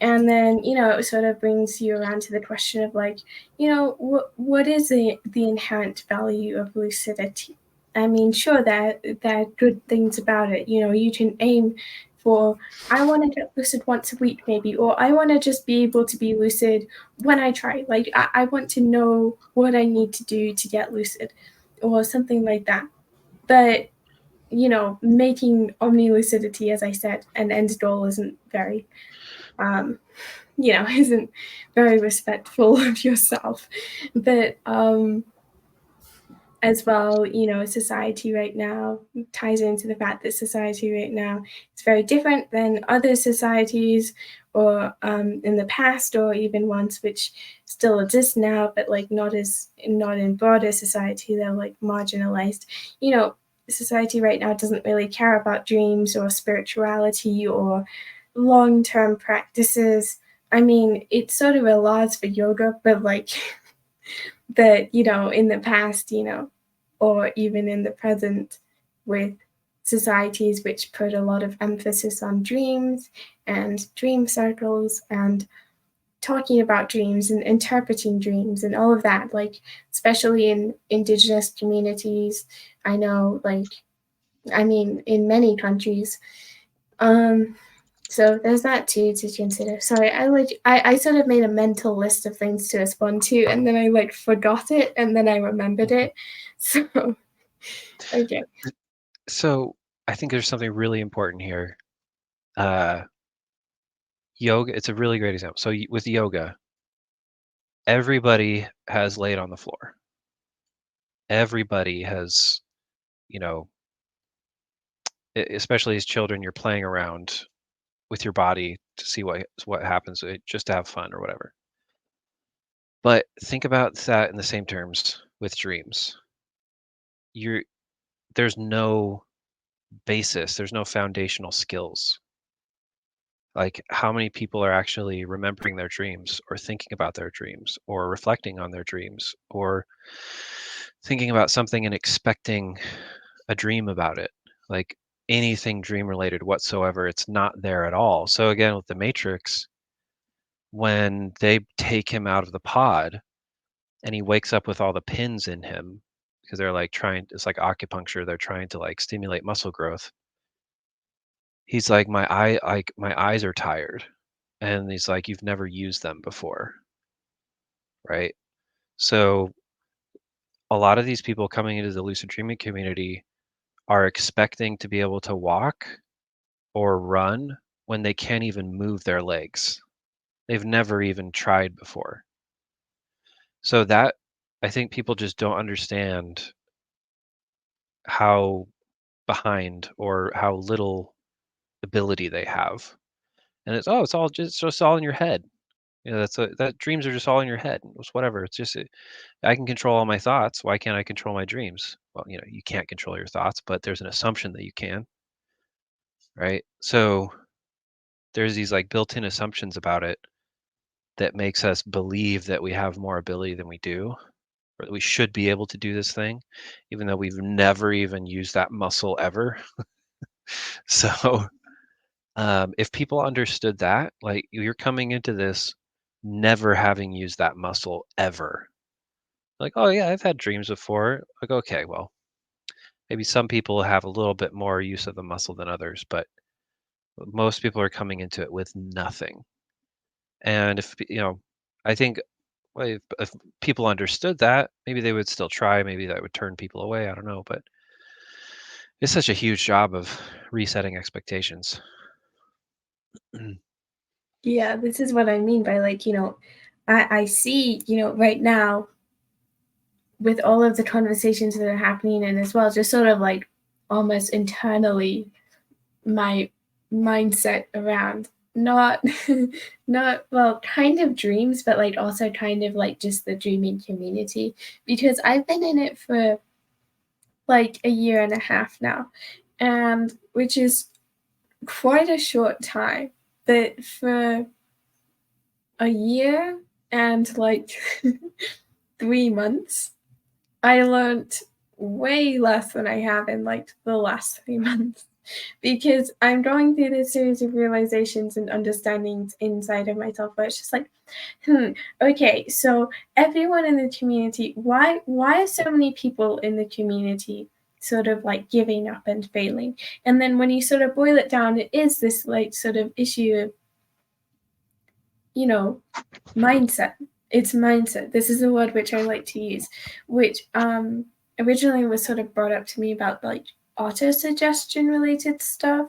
And then, it sort of brings you around to the question of like, what is the inherent value of lucidity? I mean, sure, there are good things about it. You can aim for, I want to get lucid once a week, maybe, or I want to just be able to be lucid when I try. Like, I want to know what I need to do to get lucid, or something like that. But, making omni-lucidity, as I said, an end goal isn't very, isn't very respectful of yourself. But, as well, society right now ties into the fact that society right now is very different than other societies, or in the past, or even ones which still exist now, but like not in broader society. They're like marginalized. Society right now doesn't really care about dreams or spirituality or long-term practices. I mean, it sort of allows for yoga, but like that, in the past, or even in the present, with societies which put a lot of emphasis on dreams and dream circles and talking about dreams and interpreting dreams and all of that, like especially in indigenous communities. I know, in many countries. So there's that too to consider. Sorry, I sort of made a mental list of things to respond to, and then I forgot it, and then I remembered it. So okay. So I think there's something really important here. Yoga, it's a really great example. So with yoga, everybody has laid on the floor. Everybody has, especially as children, you're playing around with your body to see what happens, just to have fun or whatever. But think about that in the same terms with dreams. There's no basis, there's no foundational skills. Like, how many people are actually remembering their dreams or thinking about their dreams or reflecting on their dreams or thinking about something and expecting a dream about it? Like, anything dream related whatsoever, it's not there at all. So again, with the Matrix, when they take him out of the pod and he wakes up with all the pins in him, because they're it's like acupuncture, they're trying to stimulate muscle growth. He's like, my eyes are tired. And he's like, you've never used them before, right? So a lot of these people coming into the lucid dreaming community are expecting to be able to walk or run when they can't even move their legs. They've never even tried before. So that, I think people just don't understand how behind or how little ability they have. And it's all just all in your head. That dreams are just all in your head. It's whatever. It's just I can control all my thoughts. Why can't I control my dreams? Well, you can't control your thoughts, but there's an assumption that you can, right? So there's these built-in assumptions about it that makes us believe that we have more ability than we do, or that we should be able to do this thing, even though we've never even used that muscle ever. So if people understood that, you're coming into this never having used that muscle ever. Like, oh yeah, I've had dreams before. Like, okay, well, maybe some people have a little bit more use of the muscle than others, but most people are coming into it with nothing. And if I think if people understood that, maybe they would still try. Maybe that would turn people away. I don't know, but it's such a huge job of resetting expectations. Yeah, this is what I mean by I see, right now with all of the conversations that are happening and as well, just sort of almost internally my mindset around not kind of dreams, but also kind of just the dreaming community, because I've been in it for a year and a half now, and which is quite a short time, but for a year and 3 months, I learned way less than I have in the last 3 months, because I'm going through this series of realizations and understandings inside of myself where it's just okay, so everyone in the community, why are so many people in the community sort of giving up and failing? And then when you sort of boil it down, it is this sort of issue of, mindset. It's mindset. This is a word which I like to use, which originally was sort of brought up to me about auto-suggestion related stuff.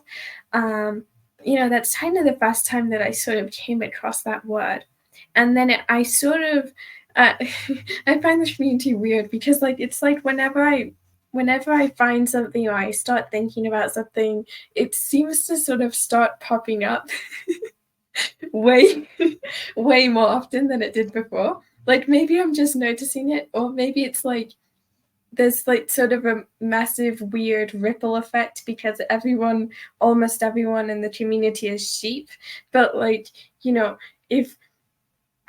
That's kind of the first time that I sort of came across that word. And then I sort of I find this community weird, because it's whenever I find something or I start thinking about something, it seems to sort of start popping up way more often than it did before. Maybe I'm just noticing it, or maybe it's there's sort of a massive weird ripple effect, because almost everyone in the community is sheep. But if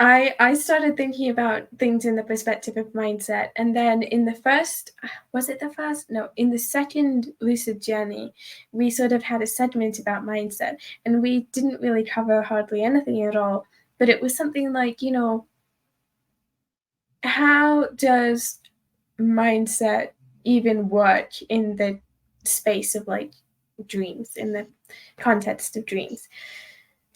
I started thinking about things in the perspective of mindset, and then in the second Lucid journey, we sort of had a segment about mindset, and we didn't really cover hardly anything at all, but it was something like, how does mindset even work in the space of like dreams, in the context of dreams?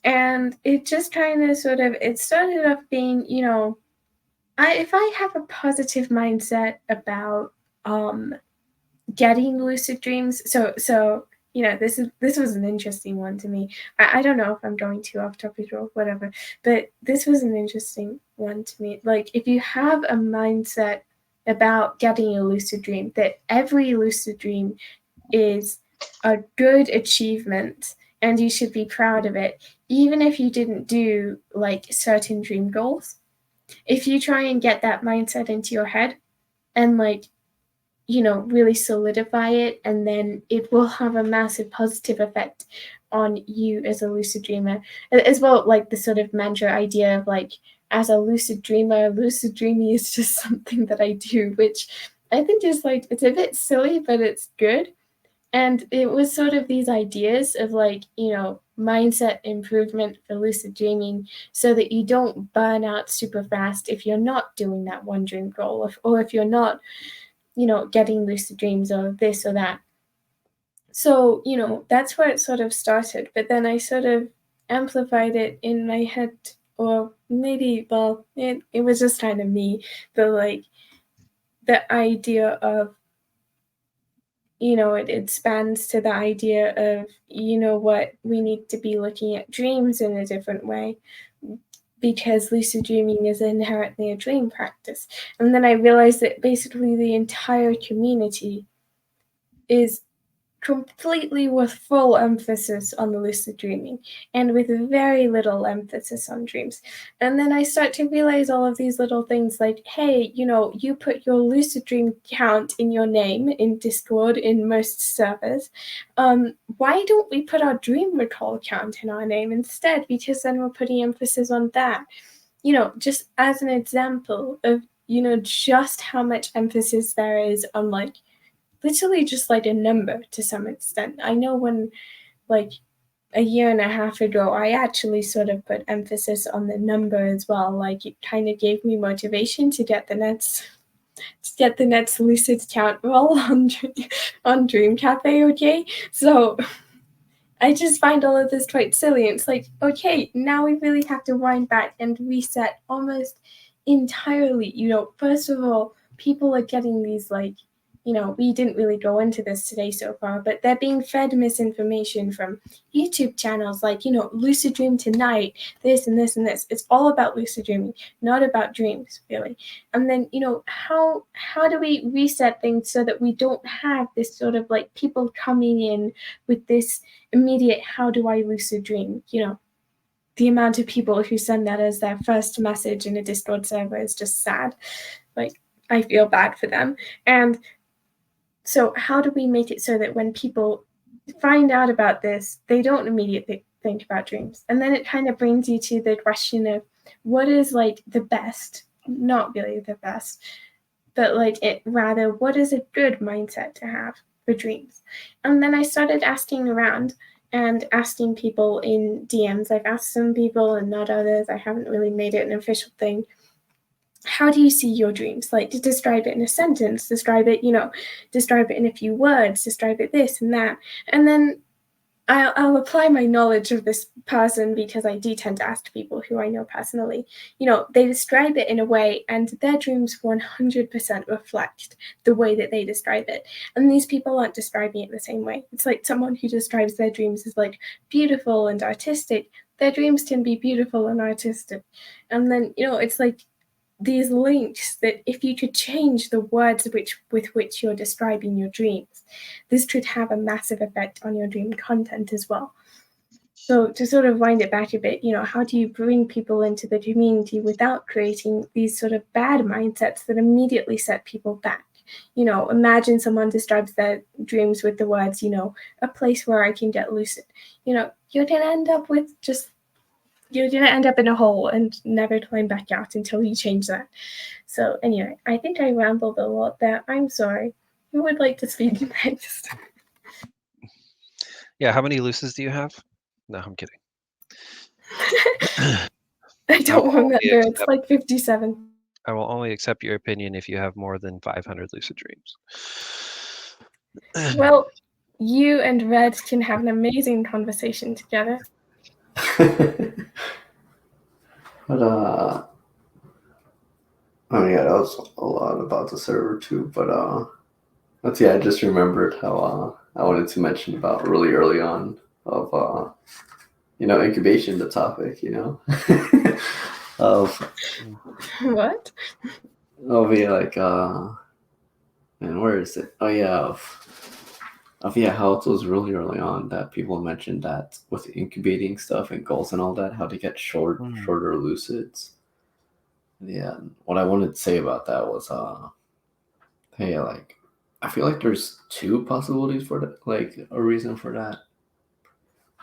And it just kind of sort of, it started off being, if I have a positive mindset about getting lucid dreams, so this was an interesting one to me. I don't know if I'm going too off topic or whatever, but this was an interesting one to me. Like, if you have a mindset about getting a lucid dream, that every lucid dream is a good achievement and you should be proud of it, even if you didn't do like certain dream goals. If you try and get that mindset into your head and like, really solidify it, and then it will have a massive positive effect on you as a lucid dreamer. As well, like the sort of mantra idea of like, as a lucid dreamer, lucid dreaming is just something that I do, which I think is like, it's a bit silly, but it's good. And it was sort of these ideas of like, mindset improvement for lucid dreaming, so that you don't burn out super fast if you're not doing that one dream goal, or if you're not, getting lucid dreams or this or that. So, that's where it sort of started. But then I sort of amplified it in my head, or maybe, well, it was just kind of me, the idea of, it expands to the idea of, what we need to be looking at dreams in a different way, because lucid dreaming is inherently a dream practice. And then I realized that basically the entire community is completely with full emphasis on the lucid dreaming and with very little emphasis on dreams. And then I start to realize all of these little things like, hey, you put your lucid dream count in your name in Discord in most servers. Why don't we put our dream recall count in our name instead? Because then we're putting emphasis on that. Just as an example of, just how much emphasis there is on like literally just like a number to some extent. I know when like a year and a half ago, I actually sort of put emphasis on the number as well. Like, it kind of gave me motivation to get the next lucid count roll on Dream Cafe. Okay, so I just find all of this quite silly. It's like, okay, now we really have to wind back and reset almost entirely. First of all, people are getting these like, we didn't really go into this today so far, but they're being fed misinformation from YouTube channels like, lucid dream tonight, this and this and this. It's all about lucid dreaming, not about dreams, really. And then, how do we reset things so that we don't have this sort of like people coming in with this immediate, how do I lucid dream? The amount of people who send that as their first message in a Discord server is just sad. Like, I feel bad for them. And so how do we make it so that when people find out about this, they don't immediately think about dreams? And then it kind of brings you to the question of what is like the best, not really the best, but like what is a good mindset to have for dreams? And then I started asking around and asking people in DMs. I've asked some people and not others. I haven't really made it an official thing. How do you see your dreams? Like, to describe it in a sentence, describe it in a few words, describe it this and that. And then I'll apply my knowledge of this person, because I do tend to ask people who I know personally. They describe it in a way, and their dreams 100% reflect the way that they describe it. And these people aren't describing it the same way. It's like someone who describes their dreams as like beautiful and artistic. Their dreams can be beautiful and artistic. And then, it's like these links that if you could change the words with which you're describing your dreams, this could have a massive effect on your dream content as well. So to sort of wind it back a bit, how do you bring people into the community without creating these sort of bad mindsets that immediately set people back? Imagine someone describes their dreams with the words, a place where I can get lucid. You're going to end up with just you're gonna end up in a hole and never climb back out until you change that. So anyway, I think I rambled a lot there. I'm sorry. Who would like to speak next? Yeah, how many Lucids do you have? No, I'm kidding. I don't remember. It's like 57. I will only accept your opinion if you have more than 500 lucid dreams. Well, you and Red can have an amazing conversation together. But oh yeah, that was a lot about the server too. But let's see, I just remembered how I wanted to mention about really early on of incubation, the topic, of What? yeah, like man, where is it? Oh yeah, of yeah, how it was really early on that people mentioned that with incubating stuff and goals and all that, how to get shorter lucids. Yeah, what I wanted to say about that was hey, like I feel like there's two possibilities for that, like a reason for that.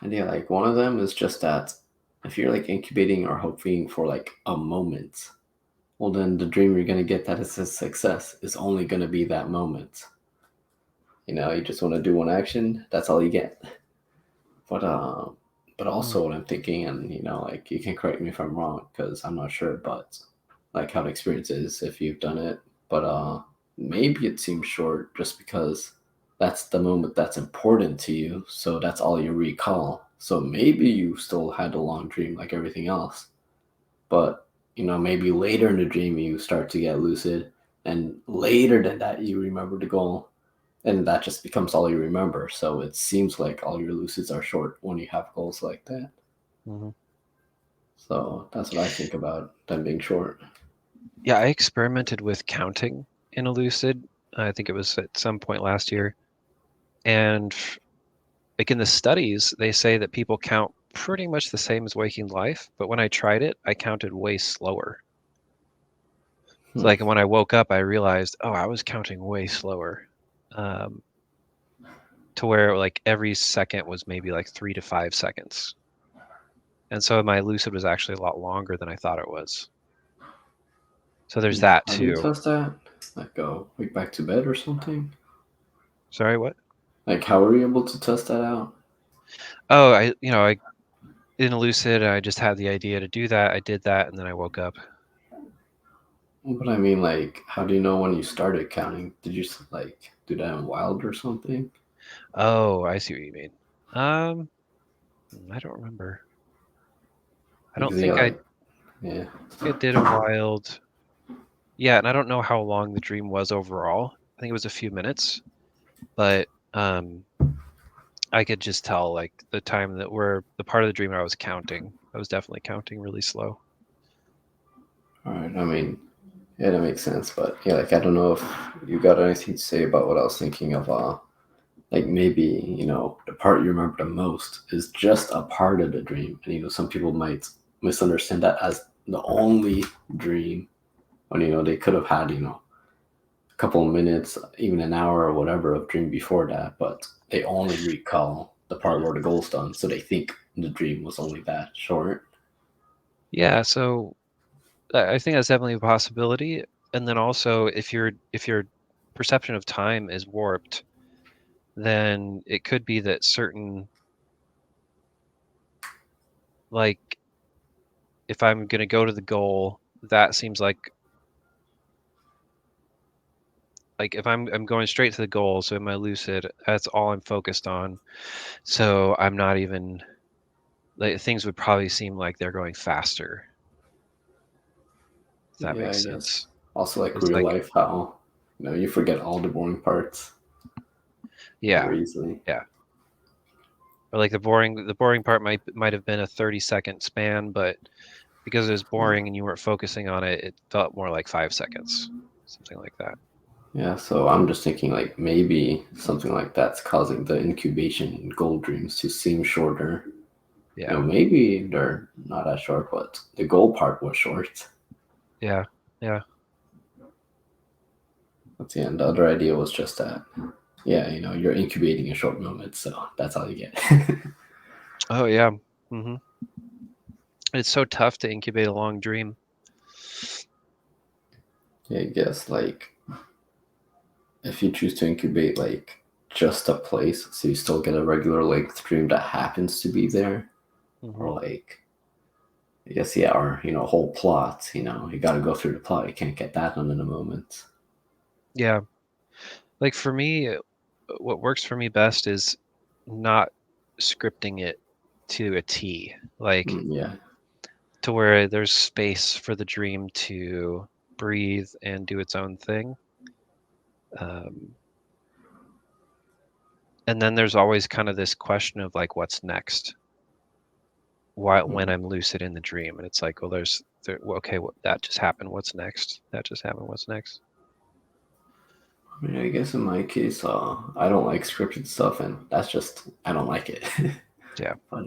And yeah, like one of them is just that if you're like incubating or hoping for like a moment, well then the dream you're gonna get that is a success is only gonna be that moment. You just want to do one action, that's all you get. But also what I'm thinking, and like you can correct me if I'm wrong because I'm not sure, but like how the experience is if you've done it. But maybe it seems short just because that's the moment that's important to you, so that's all you recall. So maybe you still had a long dream like everything else, but maybe later in the dream you start to get lucid, and later than that you remember the goal, and that just becomes all you remember. So it seems like all your lucids are short when you have goals like that. Mm-hmm. So that's what I think about them being short. Yeah, I experimented with counting in a lucid. I think it was at some point last year. And like in the studies, they say that people count pretty much the same as waking life. But when I tried it, I counted way slower. So like when I woke up, I realized, oh, I was counting way slower. To where like every second was maybe like 3 to 5 seconds. And so my lucid was actually a lot longer than I thought it was. So there's that How do you too. test that? Like go like back to bed or something? Sorry, what? Like how were you able to test that out? Oh, I in a lucid, I just had the idea to do that. I did that, and then I woke up. But I mean, like, how do you know when you started counting? Did you like do that in wild or something? Oh, I see what you mean. I don't remember. I don't Because yeah, think like yeah. I did a wild. Yeah, and I don't know how long the dream was overall. I think it was a few minutes, but I could just tell like the time that where the part of the dream where I was counting. I was definitely counting really slow. All right. I mean, yeah, that makes sense. But yeah, like I don't know if you got anything to say about what I was thinking of. Like maybe the part you remember the most is just a part of the dream, and some people might misunderstand that as the only dream, when they could have had a couple of minutes, even an hour or whatever of dream before that, but they only recall the part where the goal's done, so they think the dream was only that short. Yeah, so I think that's definitely a possibility. And then also, if your perception of time is warped, then it could be that certain, like, if I'm going to go to the goal, that seems like if I'm going straight to the goal, so in my lucid, that's all I'm focused on. So I'm not even like things would probably seem like they're going faster. If that Yeah, makes I guess. sense. Also, like It's real like, life, how you forget all the boring parts yeah, very easily. yeah. Or like the boring part might have been a 30-second span, but because it was boring and you weren't focusing on it, it felt more like 5 seconds, something like that. Yeah, so I'm just thinking like maybe something like that's causing the incubation goal dreams to seem shorter. Yeah. Maybe they're not as short, but the goal part was short. Yeah. Yeah. But yeah, and the other idea was just that, yeah, you're incubating a short moment, so that's all you get. Oh yeah. Mm-hmm. It's so tough to incubate a long dream. Yeah, I guess like if you choose to incubate like just a place, so you still get a regular length dream that happens to be there, or like I guess yeah, or a whole plot. You got to go through the plot. You can't get that done in a moment. Yeah. Like for me, what works for me best is not scripting it to a T, like Yeah. to where there's space for the dream to breathe and do its own thing. And then there's always kind of this question of like, what's next? When I'm lucid in the dream, and it's like, well, okay, that just happened. What's next? That just happened. What's next? I mean, I guess in my case, I don't like scripted stuff, and that's just I don't like it. Yeah. But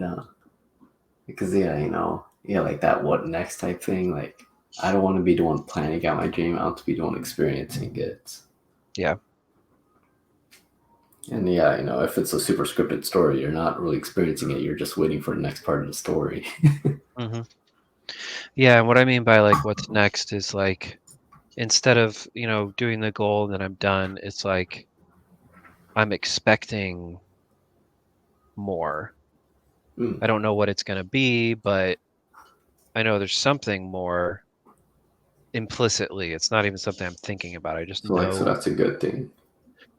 because like that what next type thing. Like I don't want to be the one planning out my dream. I want to be the one experiencing it. Yeah. And yeah, if it's a super scripted story, you're not really experiencing it. You're just waiting for the next part of the story. Mm-hmm. Yeah, and what I mean by like what's next is like instead of doing the goal and then I'm done, it's like I'm expecting more. I don't know what it's going to be, but I know there's something more implicitly. It's not even something I'm thinking about. I just know. So that's a good thing.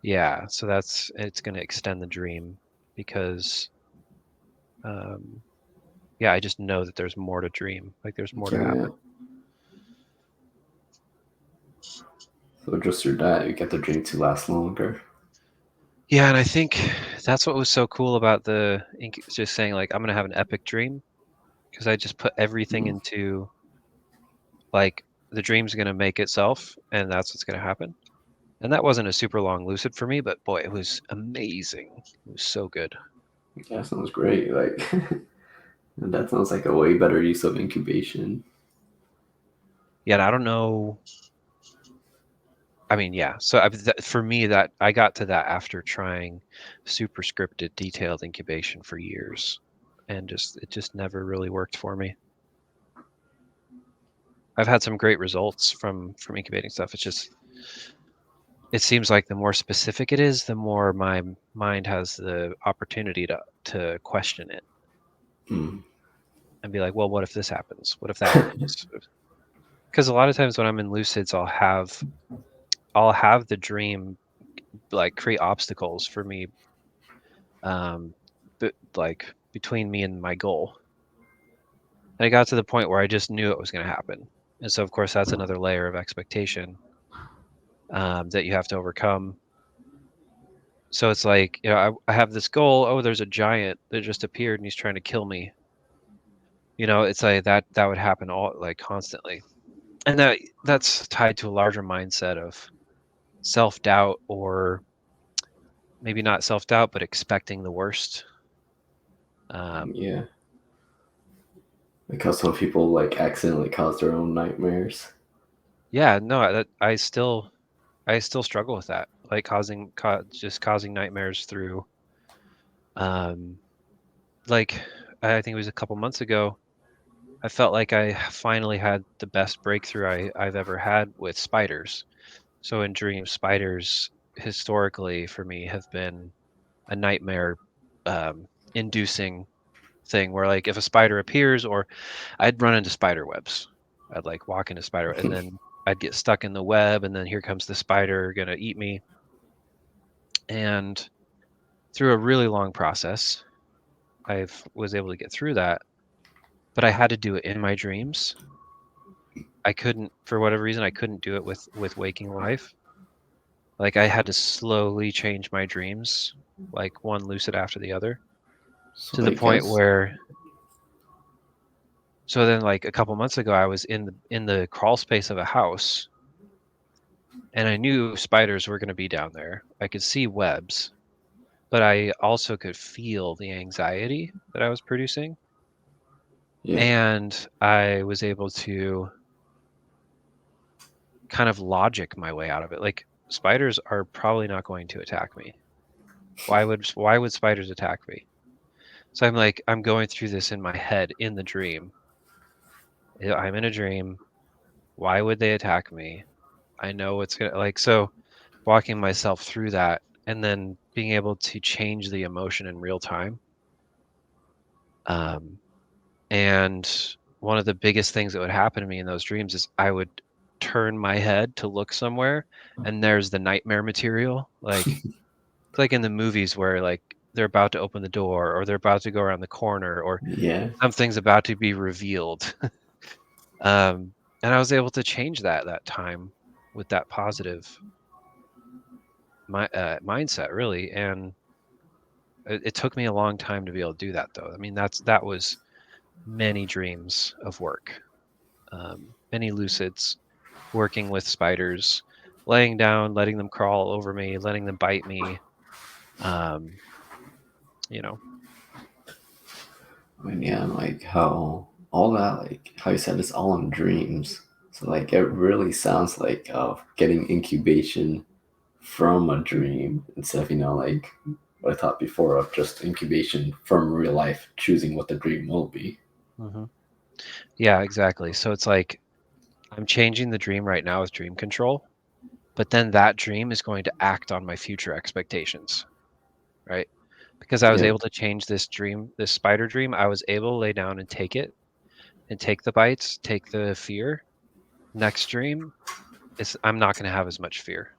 Yeah, so it's going to extend the dream because, yeah, I just know that there's more to dream. Like there's more to happen. So just through that, you get the dream to last longer. Yeah, and I think that's what was so cool about just saying like I'm going to have an epic dream, because I just put everything into like the dream's going to make itself and that's what's going to happen. And that wasn't a super long lucid for me, but boy, it was amazing. It was so good. Yeah, sounds great. Like that sounds like a way better use of incubation. Yeah, and I don't know. I mean, yeah. So for me, that I got to that after trying super scripted, detailed incubation for years, and it just never really worked for me. I've had some great results from incubating stuff. It seems like the more specific it is, the more my mind has the opportunity to question it and be like, well, what if this happens? What if that happens? Because a lot of times when I'm in lucids, I'll have the dream like create obstacles for me, but like between me and my goal. And it got to the point where I just knew it was going to happen. And so, of course, that's another layer of expectation that you have to overcome. So it's like, I have this goal. Oh, there's a giant that just appeared and he's trying to kill me. It's like that would happen all like constantly. And that's tied to a larger mindset of self-doubt, or maybe not self-doubt, but expecting the worst. Yeah. Because some people like accidentally cause their own nightmares. Yeah, no, I still struggle with that, like just causing nightmares through, like I think it was a couple months ago, I felt like I finally had the best breakthrough I've ever had with spiders. So in dreams, spiders historically for me have been a nightmare inducing thing, where like if a spider appears, or I'd run into spider webs. I'd like walk into spider and then I'd get stuck in the web, and then here comes the spider gonna eat me. And through a really long process, I was able to get through that, but I had to do it in my dreams. I couldn't, for whatever reason, I couldn't do it with waking life. Like I had to slowly change my dreams, like one lucid after the other, to the point where. So then, like a couple months ago, I was in the crawl space of a house, and I knew spiders were going to be down there. I could see webs, but I also could feel the anxiety that I was producing. Yeah. And I was able to kind of logic my way out of it. Like spiders are probably not going to attack me. Why would spiders attack me? So I'm going through this in my head in the dream. I'm in a dream. Why would they attack me? I know it's gonna like so walking myself through that and then being able to change the emotion in real time. And one of the biggest things that would happen to me in those dreams is I would turn my head to look somewhere and there's the nightmare material. Like it's like in the movies where like they're about to open the door or they're about to go around the corner or Yeah. something's about to be revealed. And I was able to change that time with that positive mindset, really. And it took me a long time to be able to do that, though. I mean, that was many dreams of work, many lucids, working with spiders, laying down, letting them crawl over me, letting them bite me. You know, I mean, yeah, like how all that, like how you said, it's all in dreams. So like it really sounds like getting incubation from a dream instead of like what I thought before of just incubation from real life, choosing what the dream will be. Yeah, exactly. So it's like I'm changing the dream right now with dream control, but then that dream is going to act on my future expectations, right? Because I was Yeah. able to change this dream, this spider dream, I was able to lay down and take it and take the bites, take the fear. Next dream, I'm not going to have as much fear.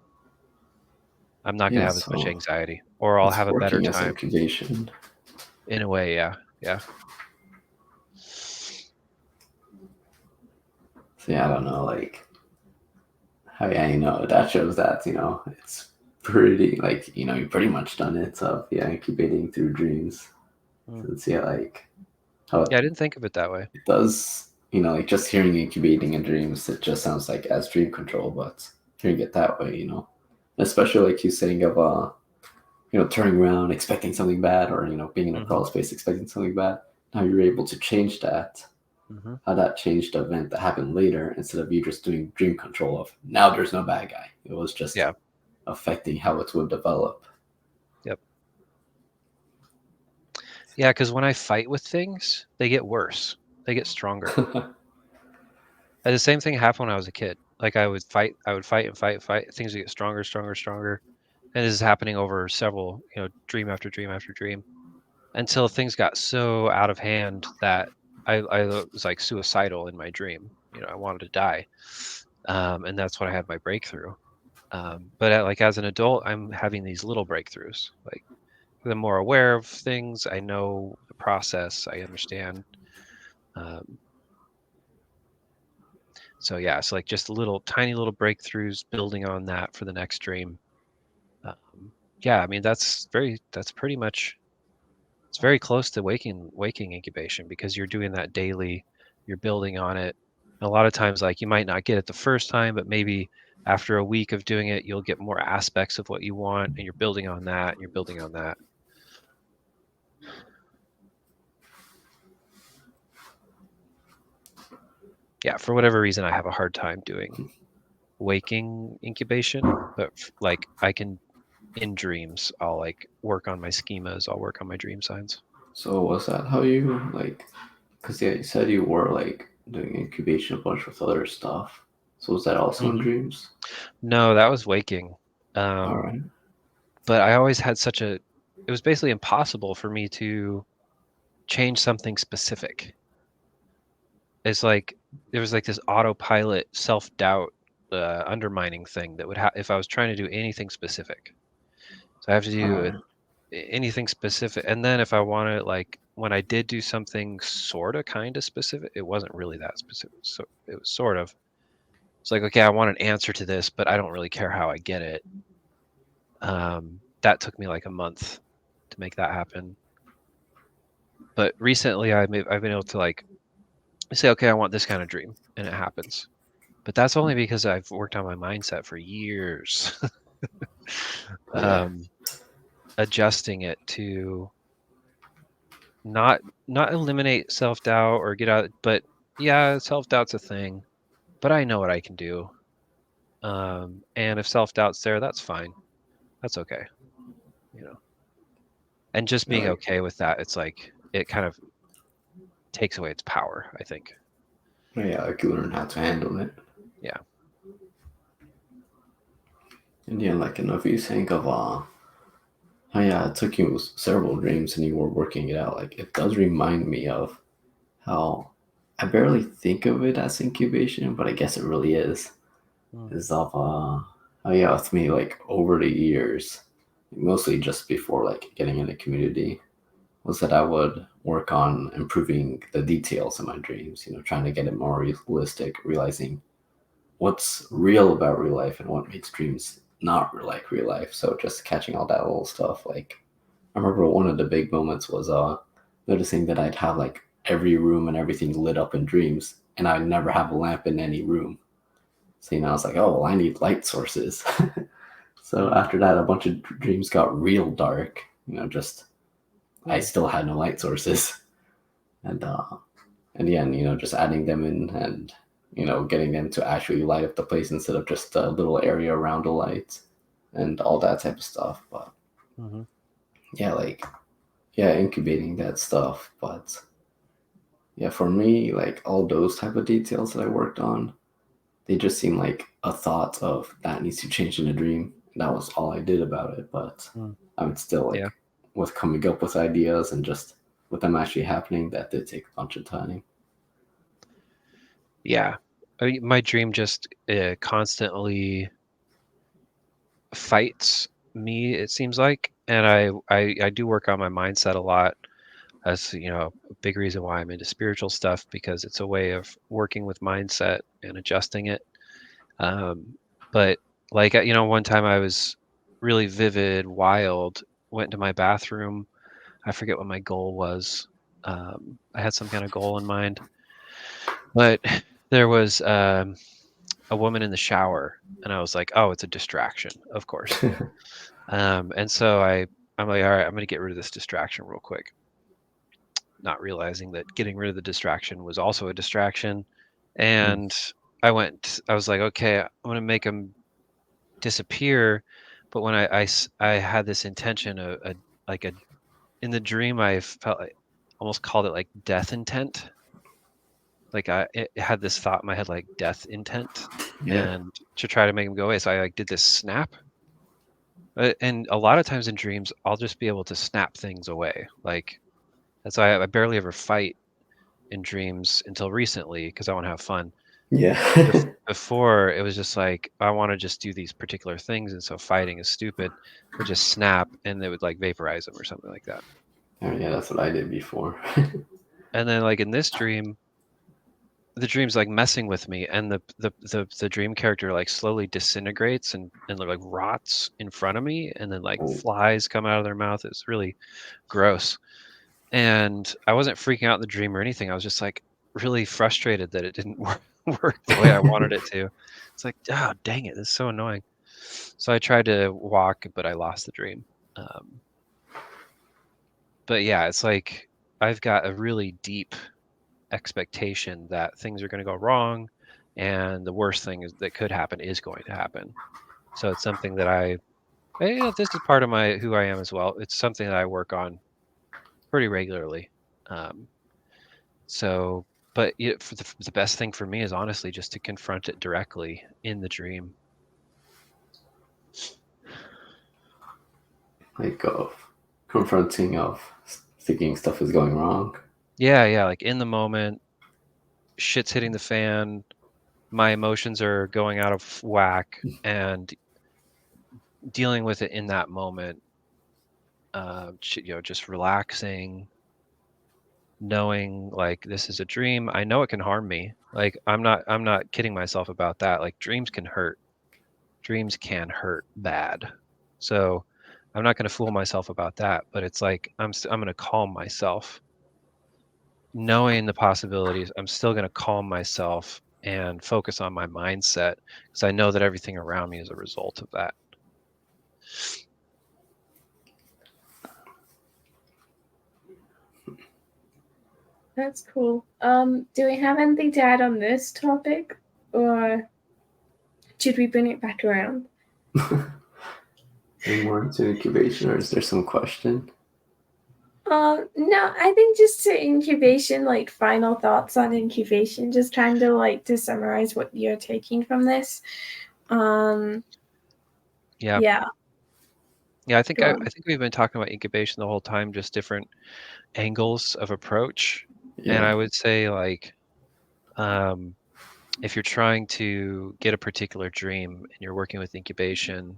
I'm not going to Yeah. have as much So anxiety, or I'll it's have a better working as time. incubation. In a way, yeah. So yeah, I don't know, like how that shows that it's pretty like you pretty much done it. So yeah, incubating through dreams. So it's like how Yeah, I didn't think of it that way. it does. Like just hearing incubating in dreams, it just sounds like as dream control, but hearing it that way, especially like you saying of turning around expecting something bad, or being in a crawl space expecting something bad. Now you're able to change that. How that changed the event that happened later instead of you just doing dream control of now there's no bad guy. It was just affecting how it would develop. Yep. Yeah, because when I fight with things, they get worse. They get stronger. And the same thing happened when I was a kid. Like I would fight and fight. Things would get stronger. And this is happening over several, dream after dream after dream, until things got so out of hand that I was like suicidal in my dream. I wanted to die, and that's when I had my breakthrough. But like as an adult, I'm having these little breakthroughs. Like I'm more aware of things. I know the process. I understand. So yeah, it's like just tiny little breakthroughs, building on that for the next dream. Yeah, I mean that's pretty much. It's very close to waking incubation because you're doing that daily. You're building on it. A lot of times, like you might not get it the first time, but maybe after a week of doing it, you'll get more aspects of what you want, and you're building on that. And you're building on that. Yeah, for whatever reason, I have a hard time doing waking incubation, but like I can in dreams, I'll like work on my schemas. I'll work on my dream signs. So was that how you like? Because yeah, you said you were like doing incubation a bunch with other stuff. So was that also in dreams? No, that was waking. All right. But I always had it was basically impossible for me to change something specific. It's like there was like this autopilot self-doubt undermining thing that would if I was trying to do anything specific. So I have to do anything specific. And then if I wanted, like when I did do something sort of kind of specific, it wasn't really that specific. So it was sort of, it's like, okay, I want an answer to this, but I don't really care how I get it. That took me like a month to make that happen. But recently I've been able to like say, okay, I want this kind of dream, and it happens. But that's only because I've worked on my mindset for years. Adjusting it to not eliminate self-doubt or get out, but yeah, self-doubt's a thing, but I know what I can do. And if self-doubt's there, that's fine. That's okay. And just being okay with that, it's like it kind of takes away its power, I think. Yeah, like you learn how to handle it. Yeah. And yeah, like if you think of oh yeah, it took you several dreams and you were working it out. Like it does remind me of how I barely think of it as incubation, but I guess it really is. Is of oh yeah, with me like over the years, mostly just before like getting in the community, was that I would work on improving the details in my dreams. You know, trying to get it more realistic, realizing what's real about real life and what makes dreams not like real life. So just catching all that little stuff. Like I remember one of the big moments was noticing that I'd have like every room and everything lit up in dreams, and I'd never have a lamp in any room. So I was like, oh well, I need light sources. So after that, a bunch of dreams got real dark. Just I still had no light sources, and yeah, and just adding them in and getting them to actually light up the place instead of just a little area around the light and all that type of stuff. But yeah, incubating that stuff. But yeah, for me, like all those type of details that I worked on, they just seem like a thought of that needs to change in a dream. And that was all I did about it. But I would still like with coming up with ideas and just with them actually happening, that did take a bunch of time. Yeah. I mean, my dream just constantly fights me, it seems like. And I do work on my mindset a lot. That's, a big reason why I'm into spiritual stuff, because it's a way of working with mindset and adjusting it. But like, one time I was really vivid, wild, went into my bathroom. I forget what my goal was. I had some kind of goal in mind, but there was a woman in the shower, and I was like, oh, it's a distraction, of course. And so I'm like, all right, I'm going to get rid of this distraction real quick. Not realizing that getting rid of the distraction was also a distraction. And I was like, okay, I'm going to make him disappear. But when I had this intention of in the dream, I felt like almost called it like death intent. Like it had this thought in my head, like death intent, and to try to make him go away. So I did this snap. And a lot of times in dreams, I'll just be able to snap things away. Like that's why I barely ever fight in dreams until recently, because I want to have fun. Yeah. Before it was just like I want to just do these particular things, and so fighting is stupid. Would just snap, and they would like vaporize them or something like that. Oh, yeah, that's what I did before. And then like in this dream, the dream's like messing with me, and the dream character like slowly disintegrates and like rots in front of me, and then like flies come out of their mouth. It's really gross. And I wasn't freaking out in the dream or anything. I was just like really frustrated that it didn't work the way I wanted it to. It's like, oh, dang it, this is so annoying. So I tried to walk, but I lost the dream. But yeah, it's like I've got a really deep expectation that things are going to go wrong, and the worst thing that could happen is going to happen. So it's something that this is part of who I am as well. It's something that I work on pretty regularly. So, but for the best thing for me is honestly just to confront it directly in the dream. Like confronting of thinking stuff is going wrong. Yeah, like in the moment, shit's hitting the fan, my emotions are going out of whack, and dealing with it in that moment. Just relaxing, knowing like this is a dream. I know it can harm me. Like I'm not kidding myself about that. Like dreams can hurt. Dreams can hurt bad. So I'm not going to fool myself about that, but it's like I'm going to calm myself. Knowing the possibilities, I'm still going to calm myself and focus on my mindset, because I know that everything around me is a result of that. That's cool. Do we have anything to add on this topic, or should we bring it back around? Any more into incubation, or is there some question? No, I think just to incubation, like final thoughts on incubation, just trying to like to summarize what you're taking from this. Um, Yeah. yeah. Yeah, I think Go I on. think we've been talking about incubation the whole time, just different angles of approach. And Yeah. I would say like if you're trying to get a particular dream and you're working with incubation,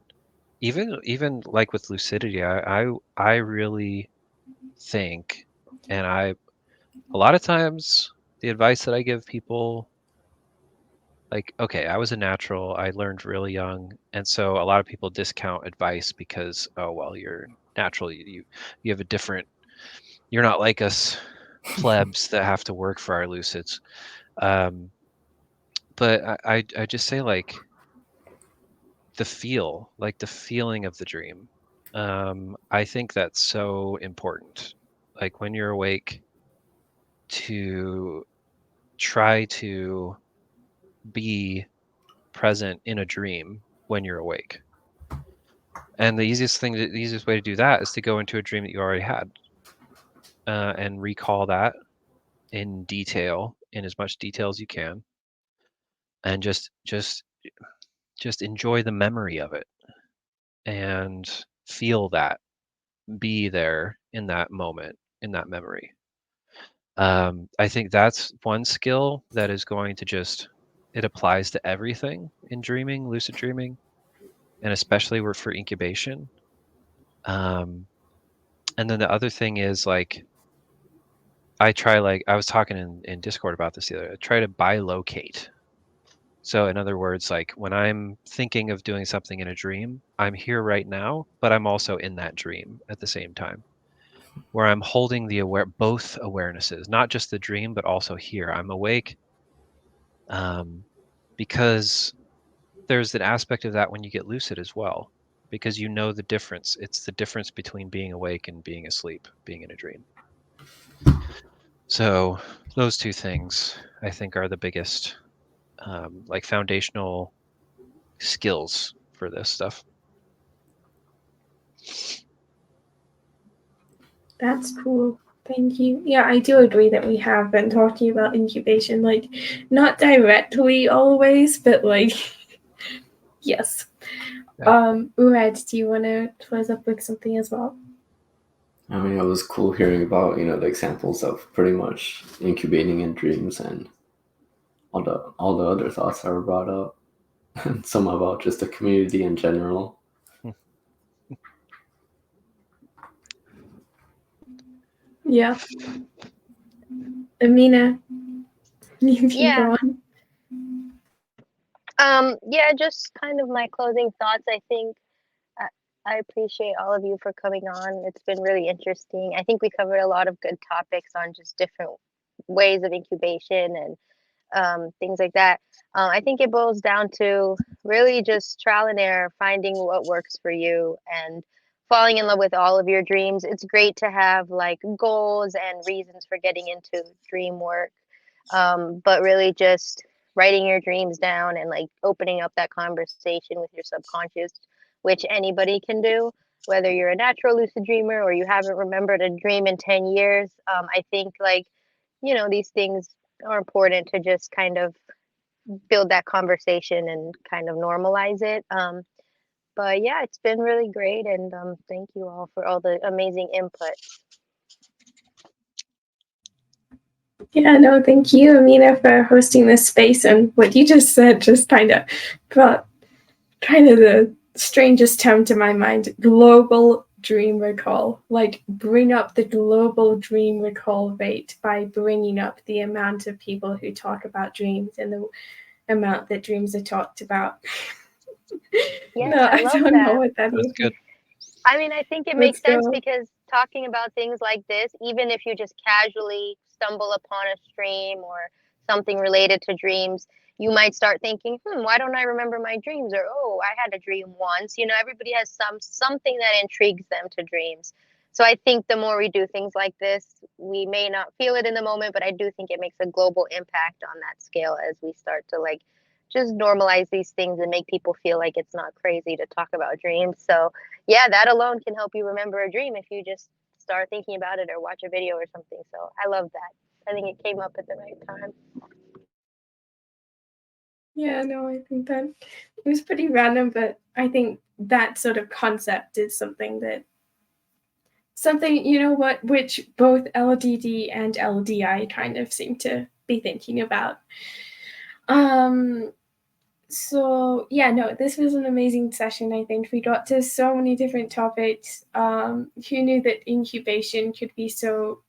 even like with lucidity, I really think, and a lot of times the advice that I give people, like, okay, I was a natural, I learned really young, and so a lot of people discount advice because, oh well, you're natural, you have a different, you're not like us plebs that have to work for our lucids. Um, but I just say like the feeling of the dream. I think that's so important. Like when you're awake, to try to be present in a dream when you're awake. And the easiest way to do that is to go into a dream that you already had, and recall that in detail, in as much detail as you can, and just enjoy the memory of it and feel that, be there in that moment, in that memory. I think that's one skill that is going to just, it applies to everything in dreaming, lucid dreaming, and especially for incubation. Um, and then the other thing is like, I was talking in Discord about this the other day. I try to bilocate. So in other words, like when I'm thinking of doing something in a dream, I'm here right now, but I'm also in that dream at the same time, where I'm holding both awarenesses, not just the dream, but also here. I'm awake, because there's an aspect of that when you get lucid as well, because you know the difference. It's the difference between being awake and being asleep, being in a dream. So those two things I think are the biggest, like foundational skills for this stuff. That's cool. Thank you. Yeah, I do agree that we have been talking about incubation, like not directly always, but like yes. Yeah. Red, do you want to close up with something as well? I mean, it was cool hearing about, the examples of pretty much incubating in dreams and all the other thoughts that were brought up, and some about just the community in general. Yeah. Amina, you can Yeah. go on. Yeah, just kind of my closing thoughts. I think I, I appreciate all of you for coming on. It's been really interesting. I think we covered a lot of good topics on just different ways of incubation and things like that. I think it boils down to really just trial and error, finding what works for you and falling in love with all of your dreams. It's great to have like goals and reasons for getting into dream work, but really just writing your dreams down and like opening up that conversation with your subconscious, which anybody can do. Whether you're a natural lucid dreamer or you haven't remembered a dream in 10 years, I think like, these things are important to just kind of build that conversation and kind of normalize it. But yeah, it's been really great, and thank you all for all the amazing input. Yeah, no, thank you, Amina, for hosting this space. And what you just said just kind of brought kind of the strangest term to my mind, global dream recall. Like, bring up the global dream recall rate by bringing up the amount of people who talk about dreams and the amount that dreams are talked about. Yes, No, I I love don't know that. what that That's is. good. I mean, I think it Let's makes sense go. because talking about things like this, even if you just casually stumble upon a stream or something related to dreams, you might start thinking, why don't I remember my dreams? Or, oh, I had a dream once. Everybody has something that intrigues them to dreams. So I think the more we do things like this, we may not feel it in the moment, but I do think it makes a global impact on that scale as we start to like just normalize these things and make people feel like it's not crazy to talk about dreams. So yeah, that alone can help you remember a dream if you just start thinking about it or watch a video or something. So I love that. I think it came up at the right time. Yeah, no, I think that it was pretty random, but I think that sort of concept is something, you know what, which both LDD and LDI kind of seem to be thinking about. So yeah, no, this was an amazing session. I think we got to so many different topics. Who knew that incubation could be so,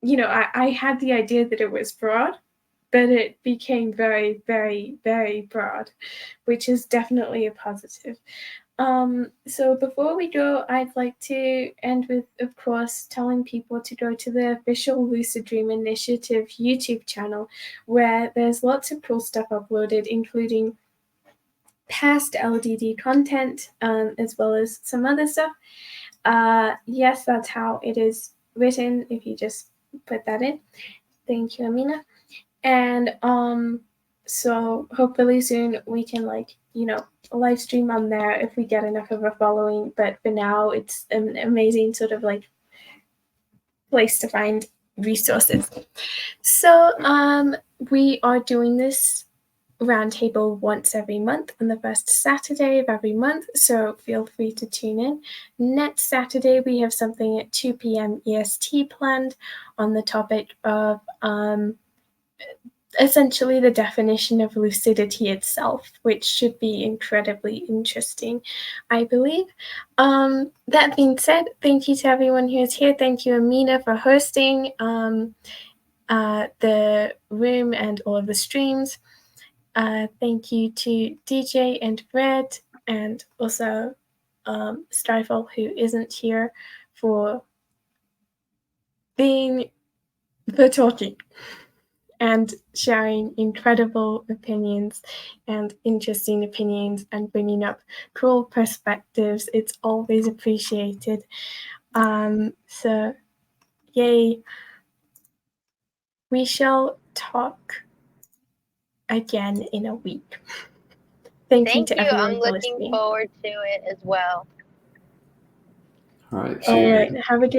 you know, I had the idea that it was broad, but it became very, very, very broad, which is definitely a positive. So before we go, I'd like to end with, of course, telling people to go to the official Lucid Dream Initiative YouTube channel, where there's lots of cool stuff uploaded, including past LDD content, as well as some other stuff. Yes, that's how it is written, if you just put that in. Thank you, Amina. And so hopefully soon we can, like, you know, live stream on there if we get enough of a following. But for now, it's an amazing sort of like place to find resources. So we are doing this roundtable once every month on the first Saturday of every month, so feel free to tune in. Next Saturday we have something at 2 p.m. EST planned on the topic of essentially the definition of lucidity itself, which should be incredibly interesting, I believe. That being said, thank you to everyone who's here. Thank you, Amina, for hosting the room and all of the streams. Thank you to DJ and Red, and also Stifle, who isn't here, for being the talking and sharing incredible opinions and interesting opinions and bringing up cool perspectives. It's always appreciated. So, yay. We shall talk again in a week. Thank you to everyone for listening. I'm looking forward to it as well. All right. All right. Have a good